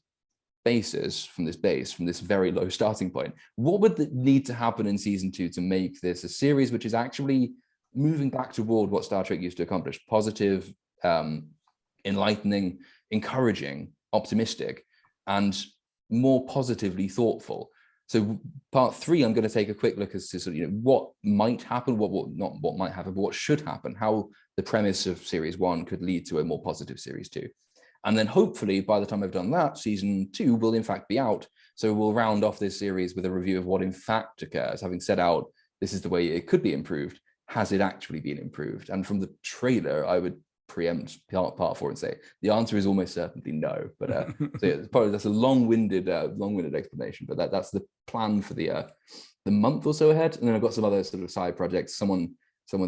Speaker 4: base, from this very low starting point, what would need to happen in season 2 to make this a series which is actually moving back toward what Star Trek used to accomplish: positive, enlightening, encouraging, optimistic, and more positively thoughtful. So part 3, I'm going to take a quick look as to sort of, what might happen, not what might happen, but what should happen, how the premise of series 1 could lead to a more positive series 2. And then hopefully by the time I've done that, season 2 will in fact be out. So we'll round off this series with a review of what in fact occurs, having set out this is the way it could be improved. Has it actually been improved? And from the trailer, I would preempt part 4 and say the answer is almost certainly no. But so yeah, probably that's a long-winded explanation. But that's the plan for the month or so ahead. And then I've got some other sort of side projects. Someone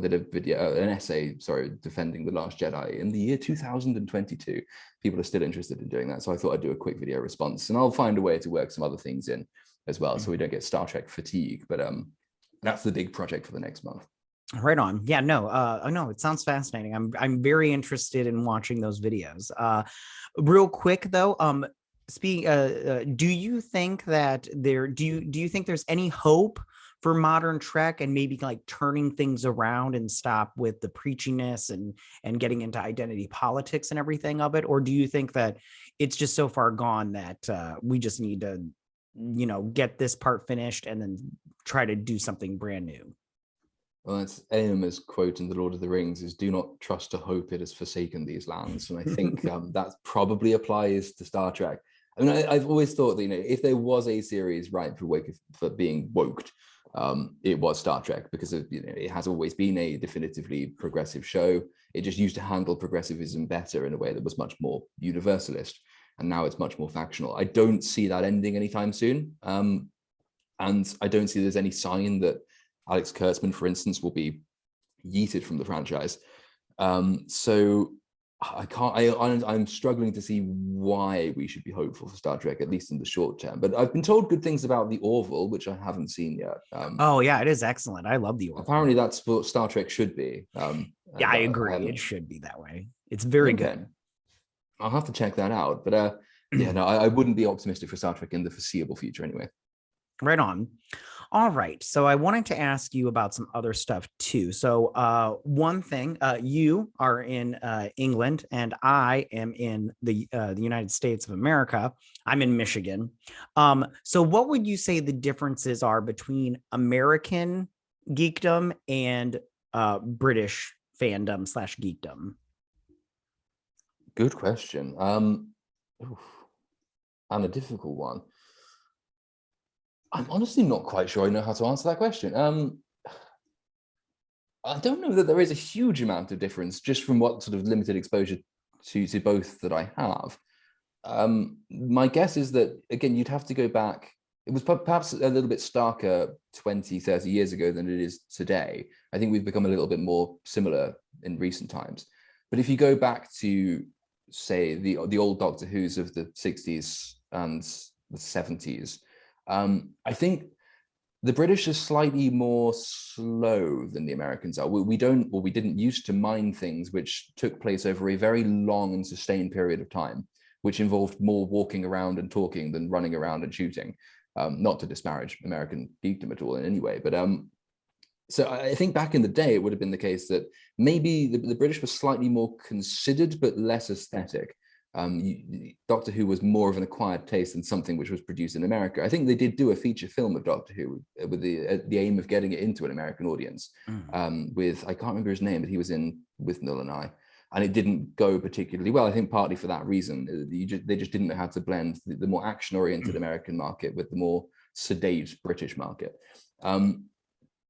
Speaker 4: did a video, an essay, defending The Last Jedi in the year 2022. People are still interested in doing that, so I thought I'd do a quick video response, and I'll find a way to work some other things in as well, so we don't get Star Trek fatigue. But that's the big project for the next month.
Speaker 3: Right on. Yeah, no, it sounds fascinating. I'm very interested in watching those videos. Real quick though, do you think that do you think there's any hope for modern Trek and maybe like turning things around and stop with the preachiness and getting into identity politics and everything of it? Or do you think that it's just so far gone that we just need to, get this part finished and then try to do something brand new?
Speaker 4: Well, that's Eomer's quote in The Lord of the Rings is, "Do not trust to hope it has forsaken these lands." And I think that probably applies to Star Trek. I mean, I've always thought that, if there was a series ripe for being woked, it was Star Trek, because it has always been a definitively progressive show. It just used to handle progressivism better in a way that was much more universalist. And now it's much more factional. I don't see that ending anytime soon. And I don't see there's any sign that Alex Kurtzman, for instance, will be yeeted from the franchise. So I'm struggling to see why we should be hopeful for Star Trek, at least in the short term. But I've been told good things about The Orville, which I haven't seen yet.
Speaker 3: Oh yeah, it is excellent. I love The Orville.
Speaker 4: Apparently that's what Star Trek should be.
Speaker 3: Yeah, I agree. It should be that way. It's very good.
Speaker 4: I'll have to check that out. But yeah, no, I wouldn't be optimistic for Star Trek in the foreseeable future anyway.
Speaker 3: Right on. All right. So I wanted to ask you about some other stuff too. So one thing, you are in England and I am in the United States of America. I'm in Michigan. So what would you say the differences are between American geekdom and British fandom / geekdom?
Speaker 4: Good question. And a difficult one. I'm honestly not quite sure I know how to answer that question. I don't know that there is a huge amount of difference just from what sort of limited exposure to both that I have. My guess is that, again, you'd have to go back. It was perhaps a little bit starker 20, 30 years ago than it is today. I think we've become a little bit more similar in recent times. But if you go back to, say, the old Doctor Who's of the 60s and the 70s, I think the British are slightly more slow than the Americans are. We didn't used to mind things which took place over a very long and sustained period of time, which involved more walking around and talking than running around and shooting. Not to disparage American geekdom at all in any way, but so I think back in the day, it would have been the case that maybe the British were slightly more considered, but less aesthetic. Doctor Who was more of an acquired taste than something which was produced in America. I think they did do a feature film of Doctor Who with the aim of getting it into an American audience. With, I can't remember his name, but he was in with Null and I, and it didn't go particularly well. I think partly for that reason, they just didn't know how to blend the more action-oriented American market with the more sedate British market.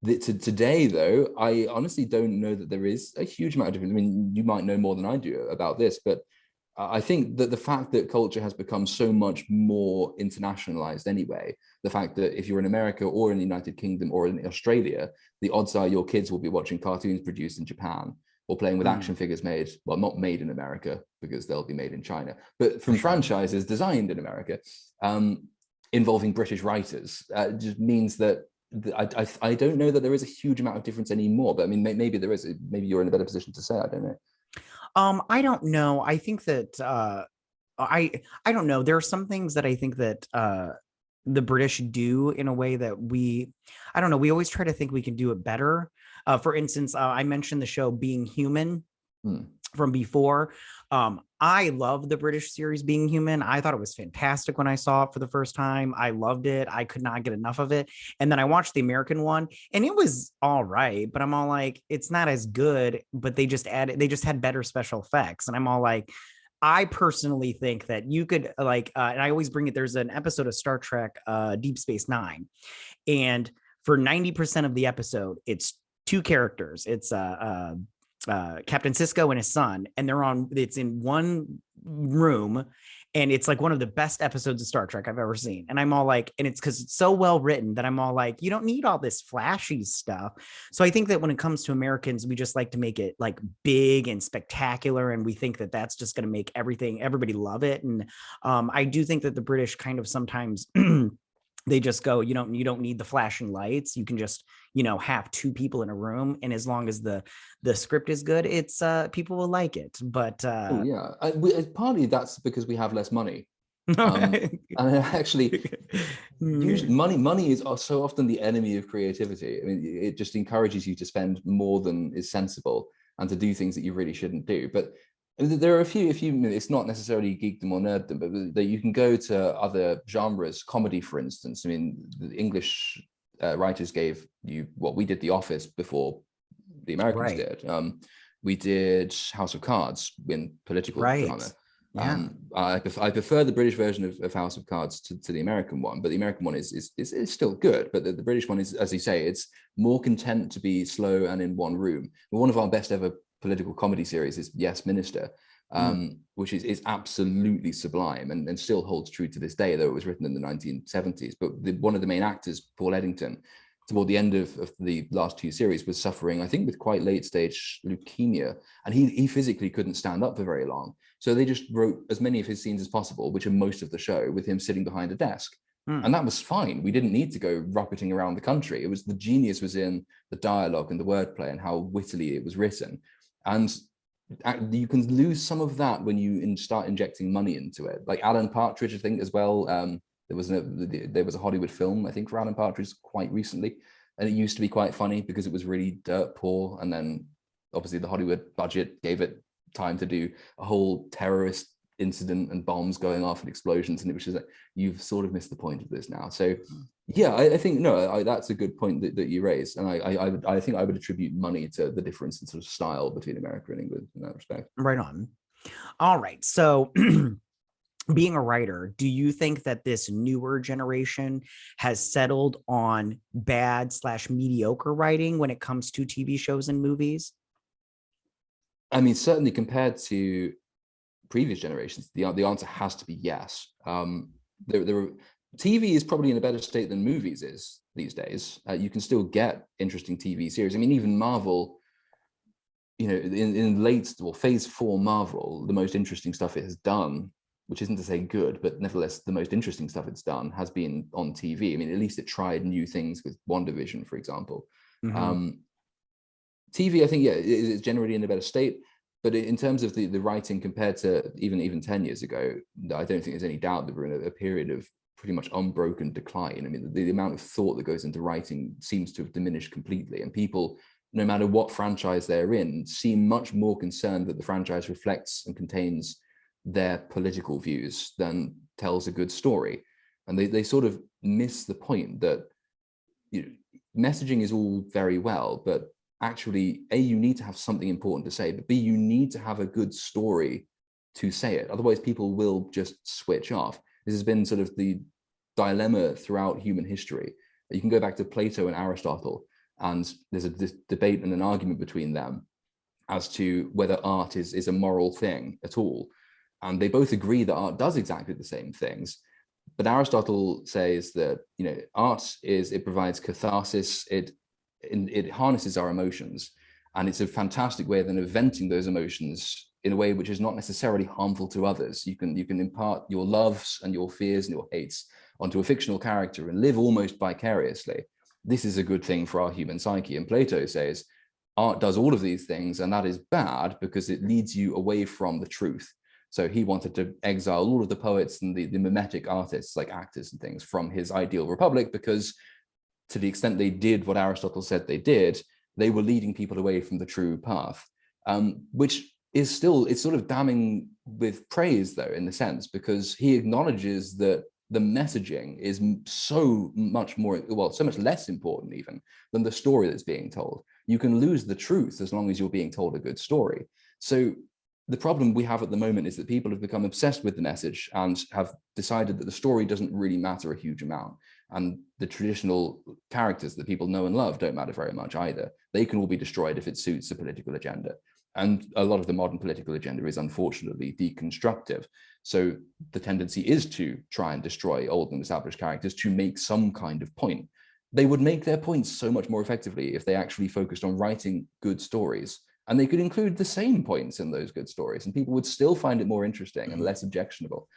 Speaker 4: Today, though, I honestly don't know that there is a huge amount of difference. I mean, you might know more than I do about this, but I think that the fact that culture has become so much more internationalized anyway, the fact that if you're in America or in the United Kingdom or in Australia, the odds are your kids will be watching cartoons produced in Japan or playing with action figures made, well, not made in America because they'll be made in China, but from franchises designed in America, involving British writers. Just means that I don't know that there is a huge amount of difference anymore, but I mean, maybe there is. Maybe you're in a better position to say. I don't know.
Speaker 3: I don't know. I think that I don't know. There are some things that I think that the British do in a way that I don't know. We always try to think we can do it better. For instance, I mentioned the show Being Human from before. I love the British series Being Human. I thought it was fantastic when I saw it for the first time. I loved it. I could not get enough of it. And then I watched the American one and it was all right, but I'm all like, it's not as good, but they just had better special effects. And I'm all like, I personally think that you could and I always bring it, there's an episode of Star Trek, Deep Space Nine. And for 90% of the episode, it's two characters. It's Captain Sisko and his son, and it's in one room, and it's like one of the best episodes of Star Trek I've ever seen. And I'm all like, and it's because it's so well written that I'm all like, you don't need all this flashy stuff. So I think that when it comes to Americans, we just like to make it like big and spectacular, and we think that that's just going to make everybody love it. And I do think that the British kind of sometimes they just go, you don't need the flashing lights. You can just, have two people in a room. And as long as the script is good, it's people will like it. But
Speaker 4: partly that's because we have less money. And actually, usually money is so often the enemy of creativity. I mean, it just encourages you to spend more than is sensible and to do things that you really shouldn't do. But there are a few, it's not necessarily geekdom or nerddom, but that you can go to other genres, comedy, for instance. I mean, the English writers gave you what we did The Office before the Americans
Speaker 3: Right.
Speaker 4: did. We did House of Cards in political drama.
Speaker 3: Yeah.
Speaker 4: I prefer the British version of House of Cards to the American one, but the American one is still good. But the British one is, as you say, it's more content to be slow and in one room. One of our best ever political comedy series is Yes Minister, which is absolutely sublime and still holds true to this day, though it was written in the 1970s. But one of the main actors, Paul Eddington, toward the end of the last two series, was suffering, I think, with quite late stage leukemia, and he physically couldn't stand up for very long. So they just wrote as many of his scenes as possible, which are most of the show, with him sitting behind a desk. And that was fine. We didn't need to go rocketing around the country. It was the genius was in the dialogue and the wordplay and how wittily it was written. And you can lose some of that when you start injecting money into it. Like Alan Partridge, I think, as well. There was a Hollywood film, I think, for Alan Partridge quite recently, and it used to be quite funny because it was really dirt poor, and then obviously the Hollywood budget gave it time to do a whole terrorist incident and bombs going off and explosions, and it was just like, you've sort of missed the point of this now. So yeah, I think that's a good point that you raised, and I think I would attribute money to the difference in sort of style between America and England in that respect.
Speaker 3: Right on. All right, so being a writer, do you think that this newer generation has settled on bad/mediocre writing when it comes to TV shows and movies?
Speaker 4: I mean, certainly compared to previous generations, the answer has to be yes. TV is probably in a better state than movies is these days. You can still get interesting TV series. I mean, even Marvel, you know, in late phase 4 Marvel, the most interesting stuff it has done, which isn't to say good, but nevertheless, the most interesting stuff it's done has been on TV. I mean, at least it tried new things with WandaVision, for example. TV, I think, yeah, is generally in a better state. But in terms of the writing compared to even 10 years ago, I don't think there's any doubt that we're in a period of pretty much unbroken decline. I mean, the amount of thought that goes into writing seems to have diminished completely. And people, no matter what franchise they're in, seem much more concerned that the franchise reflects and contains their political views than tells a good story. And they sort of miss the point that, you know, messaging is all very well, but actually, A, you need to have something important to say, but B, you need to have a good story to say it. Otherwise, people will just switch off. This has been sort of the dilemma throughout human history. You can go back to Plato and Aristotle, and there's this debate and an argument between them as to whether art is a moral thing at all. And they both agree that art does exactly the same things. But Aristotle says that, you know, art it provides catharsis, it harnesses our emotions, and it's a fantastic way of then venting those emotions in a way which is not necessarily harmful to others. You can impart your loves and your fears and your hates onto a fictional character and live almost vicariously. This is a good thing for our human psyche. And Plato says art does all of these things, and that is bad because it leads you away from the truth. So he wanted to exile all of the poets and the mimetic artists, like actors and things, from his ideal republic, because to the extent they did what Aristotle said they did, they were leading people away from the true path, which is still, it's sort of damning with praise, though, in the sense, because he acknowledges that the messaging is so much more, well, so much less important even than the story that's being told. You can lose the truth as long as you're being told a good story. So the problem we have at the moment is that people have become obsessed with the message and have decided that the story doesn't really matter a huge amount. And the traditional characters that people know and love don't matter very much either. They can all be destroyed if it suits a political agenda. And a lot of the modern political agenda is unfortunately deconstructive. So the tendency is to try and destroy old and established characters to make some kind of point. They would make their points so much more effectively if they actually focused on writing good stories. And they could include the same points in those good stories, and people would still find it more interesting and less objectionable.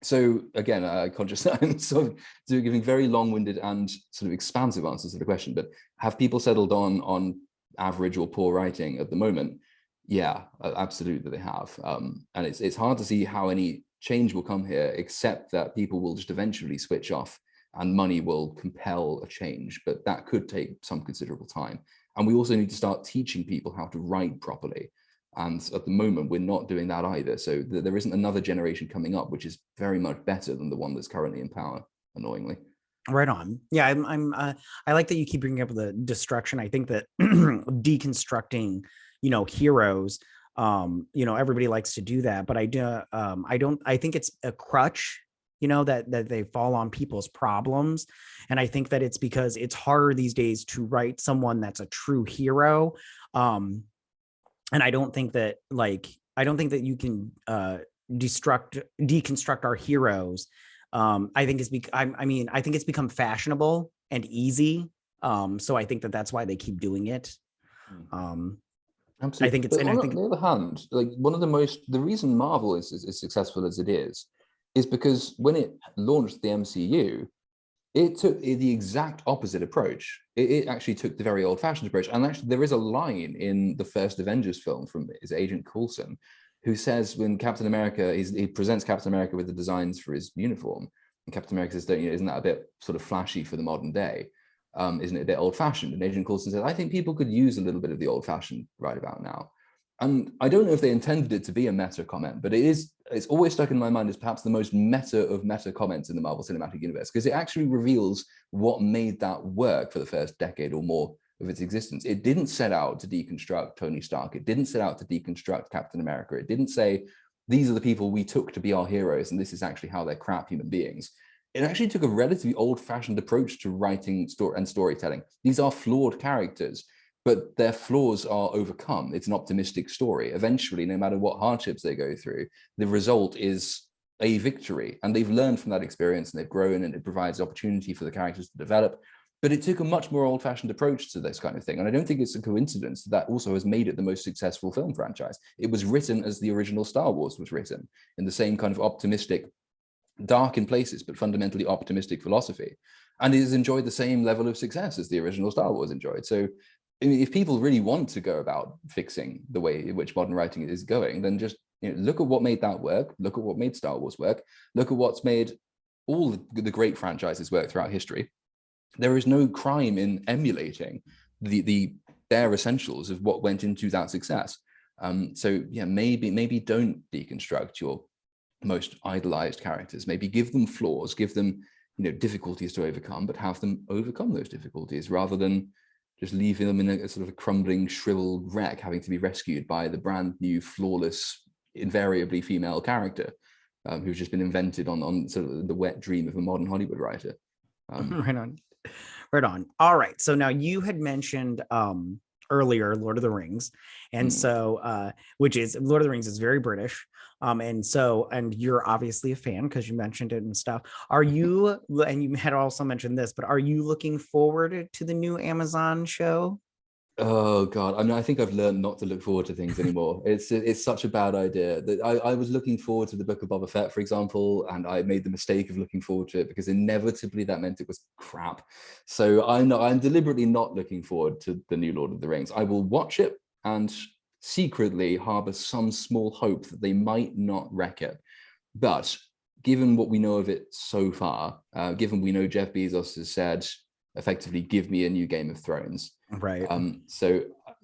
Speaker 4: So again, conscious that I'm sort of giving very long-winded and sort of expansive answers to the question, but have people settled on average or poor writing at the moment? Yeah, absolutely they have. And it's hard to see how any change will come here, except that people will just eventually switch off and money will compel a change, but that could take some considerable time. And we also need to start teaching people how to write properly. And at the moment, we're not doing that either. So there isn't another generation coming up, which is very much better than the one that's currently in power, annoyingly.
Speaker 3: Right on. Yeah, I like that you keep bringing up the destruction. I think that deconstructing, heroes, everybody likes to do that, but I think it's a crutch, that they fall on people's problems. And I think that it's because it's harder these days to write someone that's a true hero. And I don't think that you can deconstruct our heroes. I think I think it's become fashionable and easy. So I think that that's why they keep doing it. I
Speaker 4: Absolutely.
Speaker 3: think it's,
Speaker 4: But
Speaker 3: and I
Speaker 4: on
Speaker 3: think,
Speaker 4: the other hand, like the reason Marvel is as successful as it is because when it launched the MCU, it took the exact opposite approach. It actually took the very old-fashioned approach. And actually, there is a line in the first Avengers film from his Agent Coulson, who says when Captain America, he presents Captain America with the designs for his uniform, and Captain America says, isn't that a bit sort of flashy for the modern day? Isn't it a bit old-fashioned? And Agent Coulson says, I think people could use a little bit of the old-fashioned right about now. And I don't know if they intended it to be a meta comment, but it's always stuck in my mind as perhaps the most meta of meta comments in the Marvel Cinematic Universe, because it actually reveals what made that work for the first decade or more of its existence. It didn't set out to deconstruct Tony Stark. It didn't set out to deconstruct Captain America. It didn't say, these are the people we took to be our heroes, and this is actually how they're crap human beings. It actually took a relatively old-fashioned approach to writing and storytelling. These are flawed characters, but their flaws are overcome. It's an optimistic story. Eventually, no matter what hardships they go through, the result is a victory. And they've learned from that experience and they've grown, and it provides opportunity for the characters to develop. But it took a much more old-fashioned approach to this kind of thing. And I don't think it's a coincidence that also has made it the most successful film franchise. It was written as the original Star Wars was written, in the same kind of optimistic, dark in places, but fundamentally optimistic philosophy. And it has enjoyed the same level of success as the original Star Wars enjoyed. So if people really want to go about fixing the way in which modern writing is going, then just look at what made that work, look at what made Star Wars work, look at what's made all the great franchises work throughout history. There is no crime in emulating the bare essentials of what went into that success. So yeah, maybe don't deconstruct your most idolized characters. Maybe give them flaws, give them difficulties to overcome, but have them overcome those difficulties rather than just leaving them in a sort of a crumbling, shriveled wreck, having to be rescued by the brand new, flawless, invariably female character who's just been invented on sort of the wet dream of a modern Hollywood writer.
Speaker 3: Right on. All right. So now you had mentioned earlier Lord of the Rings, and so which is Lord of the Rings is very British. And you're obviously a fan because you mentioned it and stuff. Are you, and you had also mentioned this, but are you looking forward to the new Amazon show?
Speaker 4: Oh God, I mean, I think I've learned not to look forward to things anymore. It's such a bad idea that I was looking forward to the Book of Boba Fett, for example, and I made the mistake of looking forward to it because inevitably that meant it was crap. So I'm deliberately not looking forward to the new Lord of the Rings. I will watch it and secretly harbor some small hope that they might not wreck it. But given what we know of it so far, given we know Jeff Bezos has said effectively, give me a new Game of Thrones.
Speaker 3: Right.
Speaker 4: So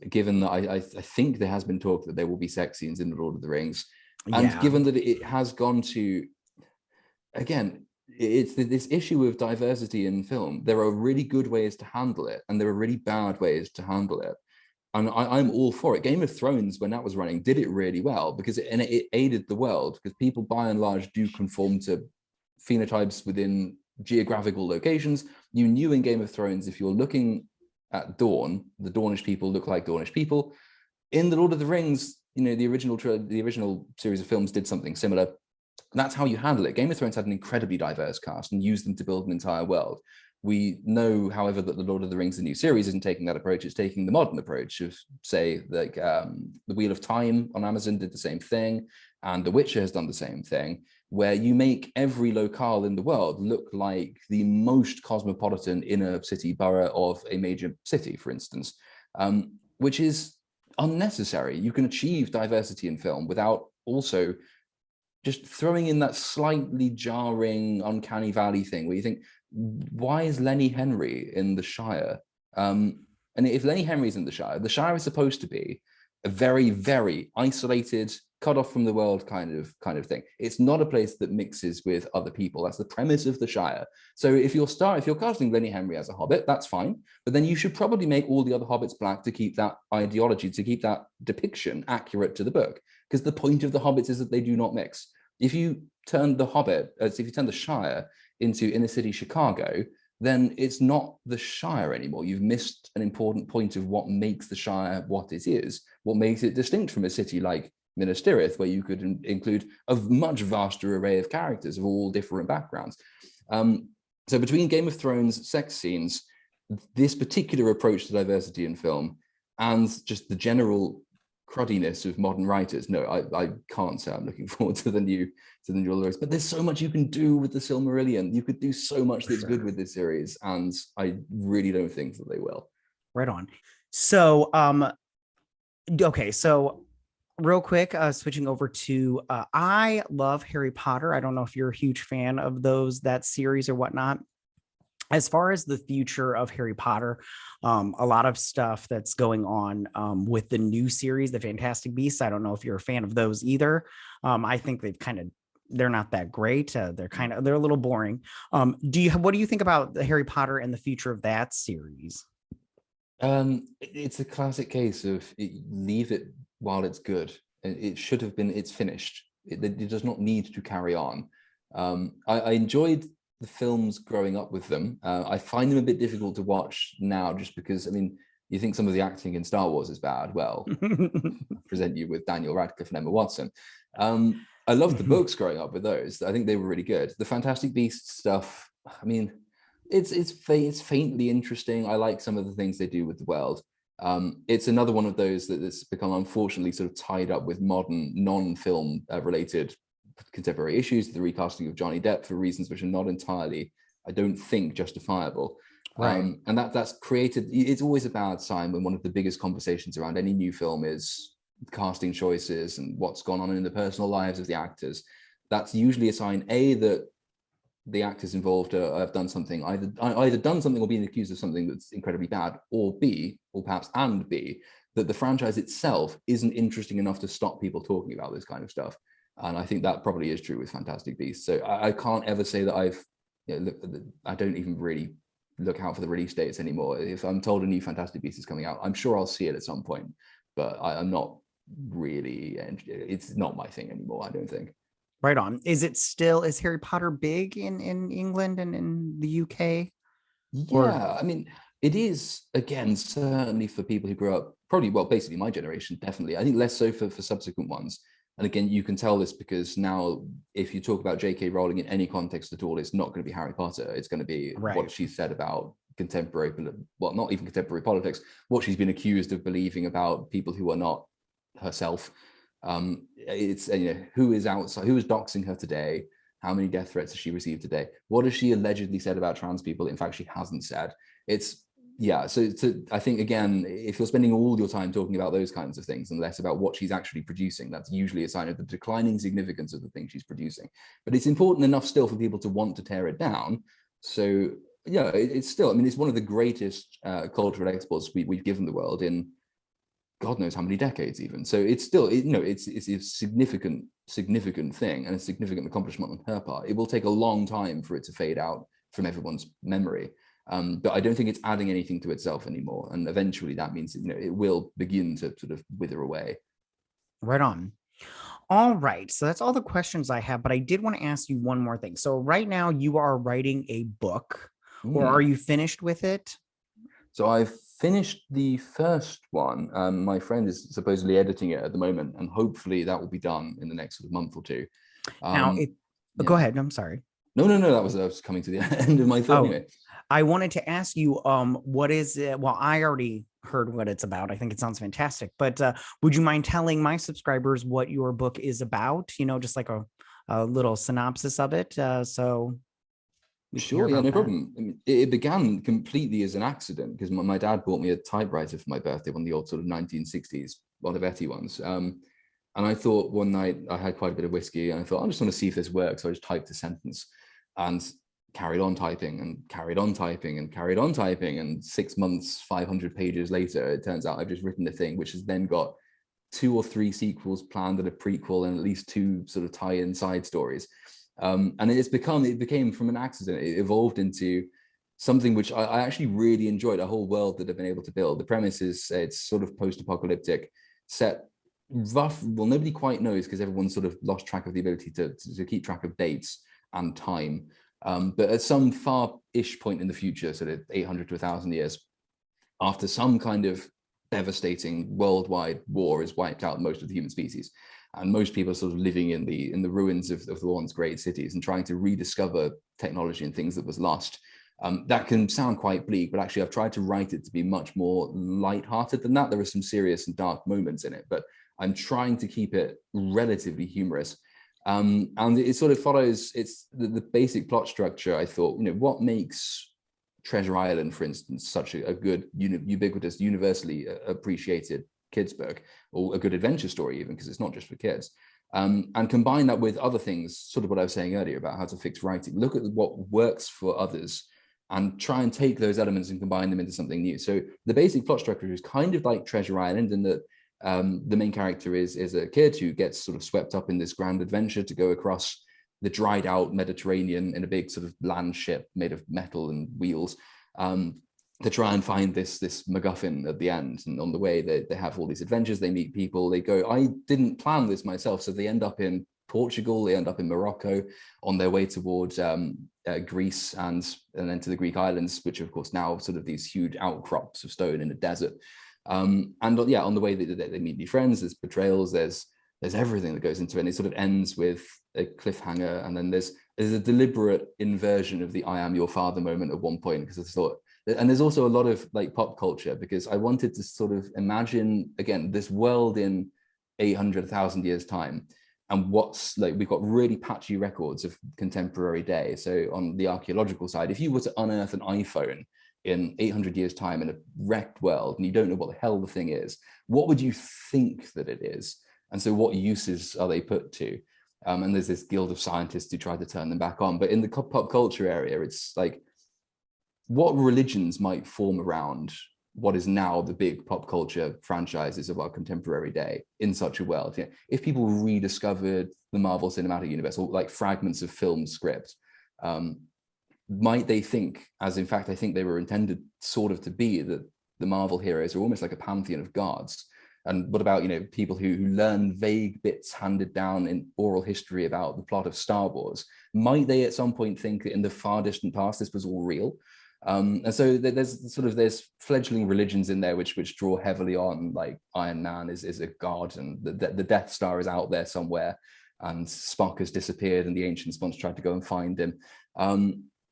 Speaker 4: given that I think there has been talk that there will be sex scenes in the Lord of the Rings, and given that it has gone to, again, it's this issue of diversity in film. There are really good ways to handle it, and there are really bad ways to handle it. And I'm all for it. Game of Thrones, when that was running, did it really well because it aided the world, because people by and large do conform to phenotypes within geographical locations. You knew in Game of Thrones, if you're looking at Dorne, the Dornish people look like Dornish people. In the Lord of the Rings, the original series of films did something similar. That's how you handle it. Game of Thrones had an incredibly diverse cast and used them to build an entire world. We know, however, that the Lord of the Rings, the new series, isn't taking that approach. It's taking the modern approach of, say, like the Wheel of Time on Amazon did the same thing, and The Witcher has done the same thing, where you make every locale in the world look like the most cosmopolitan inner city borough of a major city, for instance, which is unnecessary. You can achieve diversity in film without also just throwing in that slightly jarring, uncanny valley thing where you think, why is Lenny Henry in the Shire? And if Lenny Henry's in the Shire is supposed to be a very, very isolated, cut off from the world kind of thing. It's not a place that mixes with other people. That's the premise of the Shire. So if you're casting Lenny Henry as a hobbit, that's fine. But then you should probably make all the other hobbits black to keep that ideology, to keep that depiction accurate to the book. Because the point of the hobbits is that they do not mix. If you turn the Shire into inner city Chicago, then it's not the Shire anymore. You've missed an important point of what makes the Shire what it is, what makes it distinct from a city like Minas Tirith, where you could include a much vaster array of characters of all different backgrounds. So between Game of Thrones sex scenes, this particular approach to diversity in film, and just the general cruddiness of modern writers, no, I can't say I'm looking forward to the new Lord of the Rings. But there's so much you can do with the Silmarillion. You could do so much that's good with this series, and I really don't think that they will.
Speaker 3: Right on. So, okay, so real quick, switching over to, I love Harry Potter. I don't know if you're a huge fan of that series or whatnot. As far as the future of Harry Potter, a lot of stuff that's going on with the new series, The Fantastic Beasts. I don't know if you're a fan of those either. I think they're not that great. They're a little boring. What do you think about the Harry Potter and the future of that series?
Speaker 4: It's a classic case of leave it while it's good. It should have been, it's finished. It does not need to carry on. I enjoyed the films growing up with them. I find them a bit difficult to watch now just because, I mean, you think some of the acting in Star Wars is bad. Well, present you with Daniel Radcliffe and Emma Watson. I loved the books growing up with those. I think they were really good. The Fantastic Beasts stuff, I mean, it's faintly interesting. I like some of the things they do with the world. It's another one of those that's become unfortunately sort of tied up with modern non-film related contemporary issues, the recasting of Johnny Depp for reasons which are not entirely, I don't think, justifiable.
Speaker 3: Right.
Speaker 4: And that's created, it's always a bad sign when one of the biggest conversations around any new film is casting choices and what's gone on in the personal lives of the actors. That's usually a sign, A, that the actors involved have done something, either done something or been accused of something that's incredibly bad, or B, or perhaps and B, that the franchise itself isn't interesting enough to stop people talking about this kind of stuff. And I think that probably is true with Fantastic Beasts. So I can't ever say that I don't even really look out for the release dates anymore. If I'm told a new Fantastic Beast is coming out, I'm sure I'll see it at some point, but I'm not really, it's not my thing anymore, I don't think.
Speaker 3: Right on. Is Harry Potter big in England and in the UK?
Speaker 4: Yeah, I mean, it is, again, certainly for people who grew up, probably, well, basically my generation, definitely. I think less so for subsequent ones. And again, you can tell this because now if you talk about J.K. Rowling in any context at all, it's not going to be Harry Potter. It's going to be what she said about contemporary, well, not even contemporary politics, what she's been accused of believing about people who are not herself. It's, who is outside, who is doxing her today? How many death threats has she received today? What has she allegedly said about trans people? In fact, she hasn't said. So I think, again, if you're spending all your time talking about those kinds of things and less about what she's actually producing, that's usually a sign of the declining significance of the thing she's producing. But it's important enough still for people to want to tear it down. So yeah, it's still, I mean, it's one of the greatest cultural exports we've given the world in God knows how many decades even. So it's still, it's a significant thing and a significant accomplishment on her part. It will take a long time for it to fade out from everyone's memory. But I don't think it's adding anything to itself anymore. And eventually that means, it will begin to sort of wither away.
Speaker 3: Right on. All right. So that's all the questions I have, but I did want to ask you one more thing. So right now you are writing a book, or are you finished with it?
Speaker 4: So I've finished the first one. My friend is supposedly editing it at the moment, and hopefully that will be done in the next sort of month or two.
Speaker 3: Go ahead. I'm sorry.
Speaker 4: No, that was coming to the end of my thought anyway.
Speaker 3: I wanted to ask you, what is it? Well, I already heard what it's about. I think it sounds fantastic, but would you mind telling my subscribers what your book is about? Just like a little synopsis of it. So
Speaker 4: sure, yeah, no problem. I mean, it began completely as an accident because my dad bought me a typewriter for my birthday, one of the old sort of 1960s Olivetti ones. And I thought one night I had quite a bit of whiskey and I thought, I just want to see if this works. So I just typed a sentence and carried on typing and carried on typing and carried on typing. And 6 months, 500 pages later, it turns out I've just written a thing which has then got 2 or 3 sequels planned and a prequel and at least 2 sort of tie-in side stories. And it became from an accident, it evolved into something which I actually really enjoyed, a whole world that I've been able to build. The premise is it's sort of post-apocalyptic, set rough, well, nobody quite knows because everyone's sort of lost track of the ability to keep track of dates and time. But at some far-ish point in the future, sort of 800 to 1,000 years, after some kind of devastating worldwide war has wiped out most of the human species, and most people are sort of living in the ruins of the once great cities and trying to rediscover technology and things that was lost. That can sound quite bleak, but actually I've tried to write it to be much more light-hearted than that. There are some serious and dark moments in it, but I'm trying to keep it relatively humorous. And it sort of follows, it's the basic plot structure. I thought, what makes Treasure Island, for instance, such a good, ubiquitous, universally appreciated kids book, or a good adventure story even, because it's not just for kids. And combine that with other things, sort of what I was saying earlier about how to fix writing. Look at what works for others and try and take those elements and combine them into something new. So the basic plot structure is kind of like Treasure Island, in that the main character is a kid who gets sort of swept up in this grand adventure to go across the dried out Mediterranean in a big sort of land ship made of metal and wheels, to try and find this MacGuffin at the end. And on the way, they have all these adventures, they meet people, they go, I didn't plan this myself. So they end up in Portugal, they end up in Morocco on their way towards Greece and then to the Greek islands, which are of course now sort of these huge outcrops of stone in a desert. And yeah, on the way they meet new friends, there's betrayals, there's everything that goes into it. And it sort of ends with a cliffhanger. And then there's a deliberate inversion of the I am your father moment at one point, because I thought, and there's also a lot of like pop culture, because I wanted to sort of imagine, again, this world in 800,000 years time. And what's like, we've got really patchy records of contemporary day. So on the archaeological side, if you were to unearth an iPhone in 800 years time in a wrecked world, and you don't know what the hell the thing is, what would you think that it is? And so what uses are they put to? And there's this guild of scientists who try to turn them back on. But in the pop culture area, it's like, what religions might form around what is now the big pop culture franchises of our contemporary day in such a world? If people rediscovered the Marvel Cinematic Universe, or like fragments of film script, might they think, as in fact I think they were intended sort of to be, that the Marvel heroes are almost like a pantheon of gods? And what about, people who learn vague bits handed down in oral history about the plot of Star Wars? Might they at some point think that in the far distant past this was all real? And so there's fledgling religions in there which draw heavily on, like Iron Man is a god, and the Death Star is out there somewhere, and Spock has disappeared, and the ancients once tried to go and find him.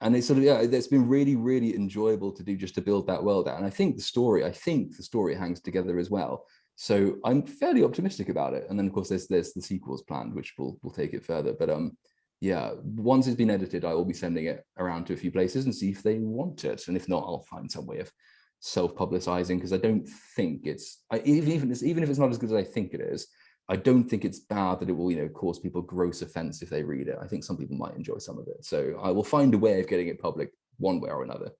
Speaker 4: And it's sort of, it's been really, really enjoyable to do, just to build that world out. And I think the story hangs together as well. So I'm fairly optimistic about it. And then of course there's the sequels planned, which will take it further. But yeah, once it's been edited, I will be sending it around to a few places and see if they want it. And if not, I'll find some way of self-publicizing, because I don't think even if it's not as good as I think it is, I don't think it's bad that it will, cause people gross offense if they read it. I think some people might enjoy some of it. So I will find a way of getting it public one way or another.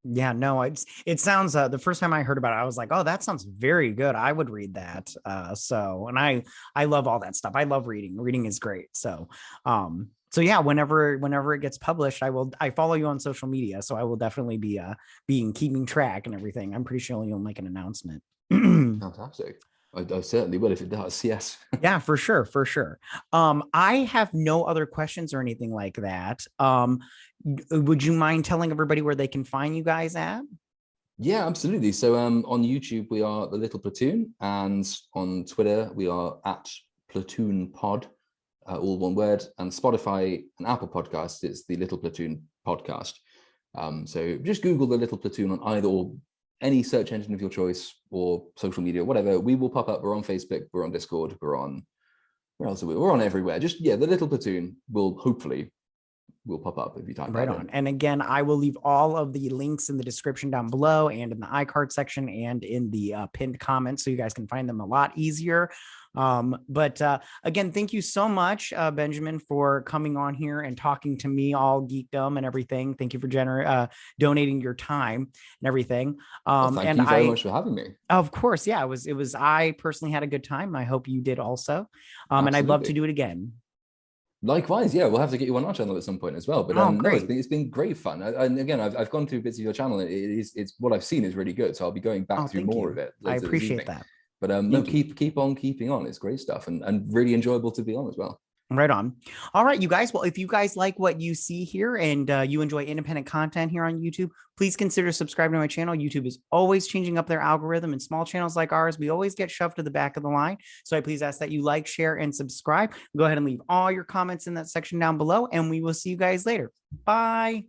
Speaker 3: Yeah, no, it sounds, the first time I heard about it, I was like, oh, that sounds very good. I would read that. And I love all that stuff. I love reading. Reading is great. So yeah, whenever it gets published, I follow you on social media. So I will definitely be keeping track and everything. I'm pretty sure you'll make an announcement.
Speaker 4: Fantastic. I certainly will if it does. Yes.
Speaker 3: Yeah, for sure. I have no other questions or anything like that. Would you mind telling everybody where they can find you guys at?
Speaker 4: Yeah, absolutely. So on YouTube, we are the Little Platoon, and on Twitter, we are at Platoon Pod, all one word. And Spotify and Apple Podcasts, it's the Little Platoon Podcast. So just Google the Little Platoon on either or any search engine of your choice, or social media, whatever. We will pop up. We're on Facebook, we're on Discord, we're on, where else are we? We're on everywhere. Just, the Little Platoon will hopefully will pop up if you type
Speaker 3: Right
Speaker 4: that
Speaker 3: on.
Speaker 4: in.
Speaker 3: And again, I will leave all of the links in the description down below and in the iCard section and in the pinned comments, so you guys can find them a lot easier. But again, thank you so much, Benjamin, for coming on here and talking to me all geekdom and everything. Thank you for donating your time and everything.
Speaker 4: Thank you very much for having me.
Speaker 3: Of course, yeah, it was, I personally had a good time. I hope you did also. And
Speaker 4: Absolutely.
Speaker 3: I'd love to do it again.
Speaker 4: Likewise, yeah, we'll have to get you on our channel at some point as well. But
Speaker 3: Oh,
Speaker 4: no,
Speaker 3: great.
Speaker 4: it's been great fun. And again, I've gone through bits of your channel. It's what I've seen is really good. So I'll be going back through more of it.
Speaker 3: I appreciate that.
Speaker 4: But no, keep on keeping on. It's great stuff and really enjoyable to be on as well.
Speaker 3: Right on. All right, you guys. Well, if you guys like what you see here and you enjoy independent content here on YouTube, please consider subscribing to my channel. YouTube is always changing up their algorithm, and small channels like ours, we always get shoved to the back of the line. So I please ask that you like, share, and subscribe. Go ahead and leave all your comments in that section down below, and we will see you guys later. Bye.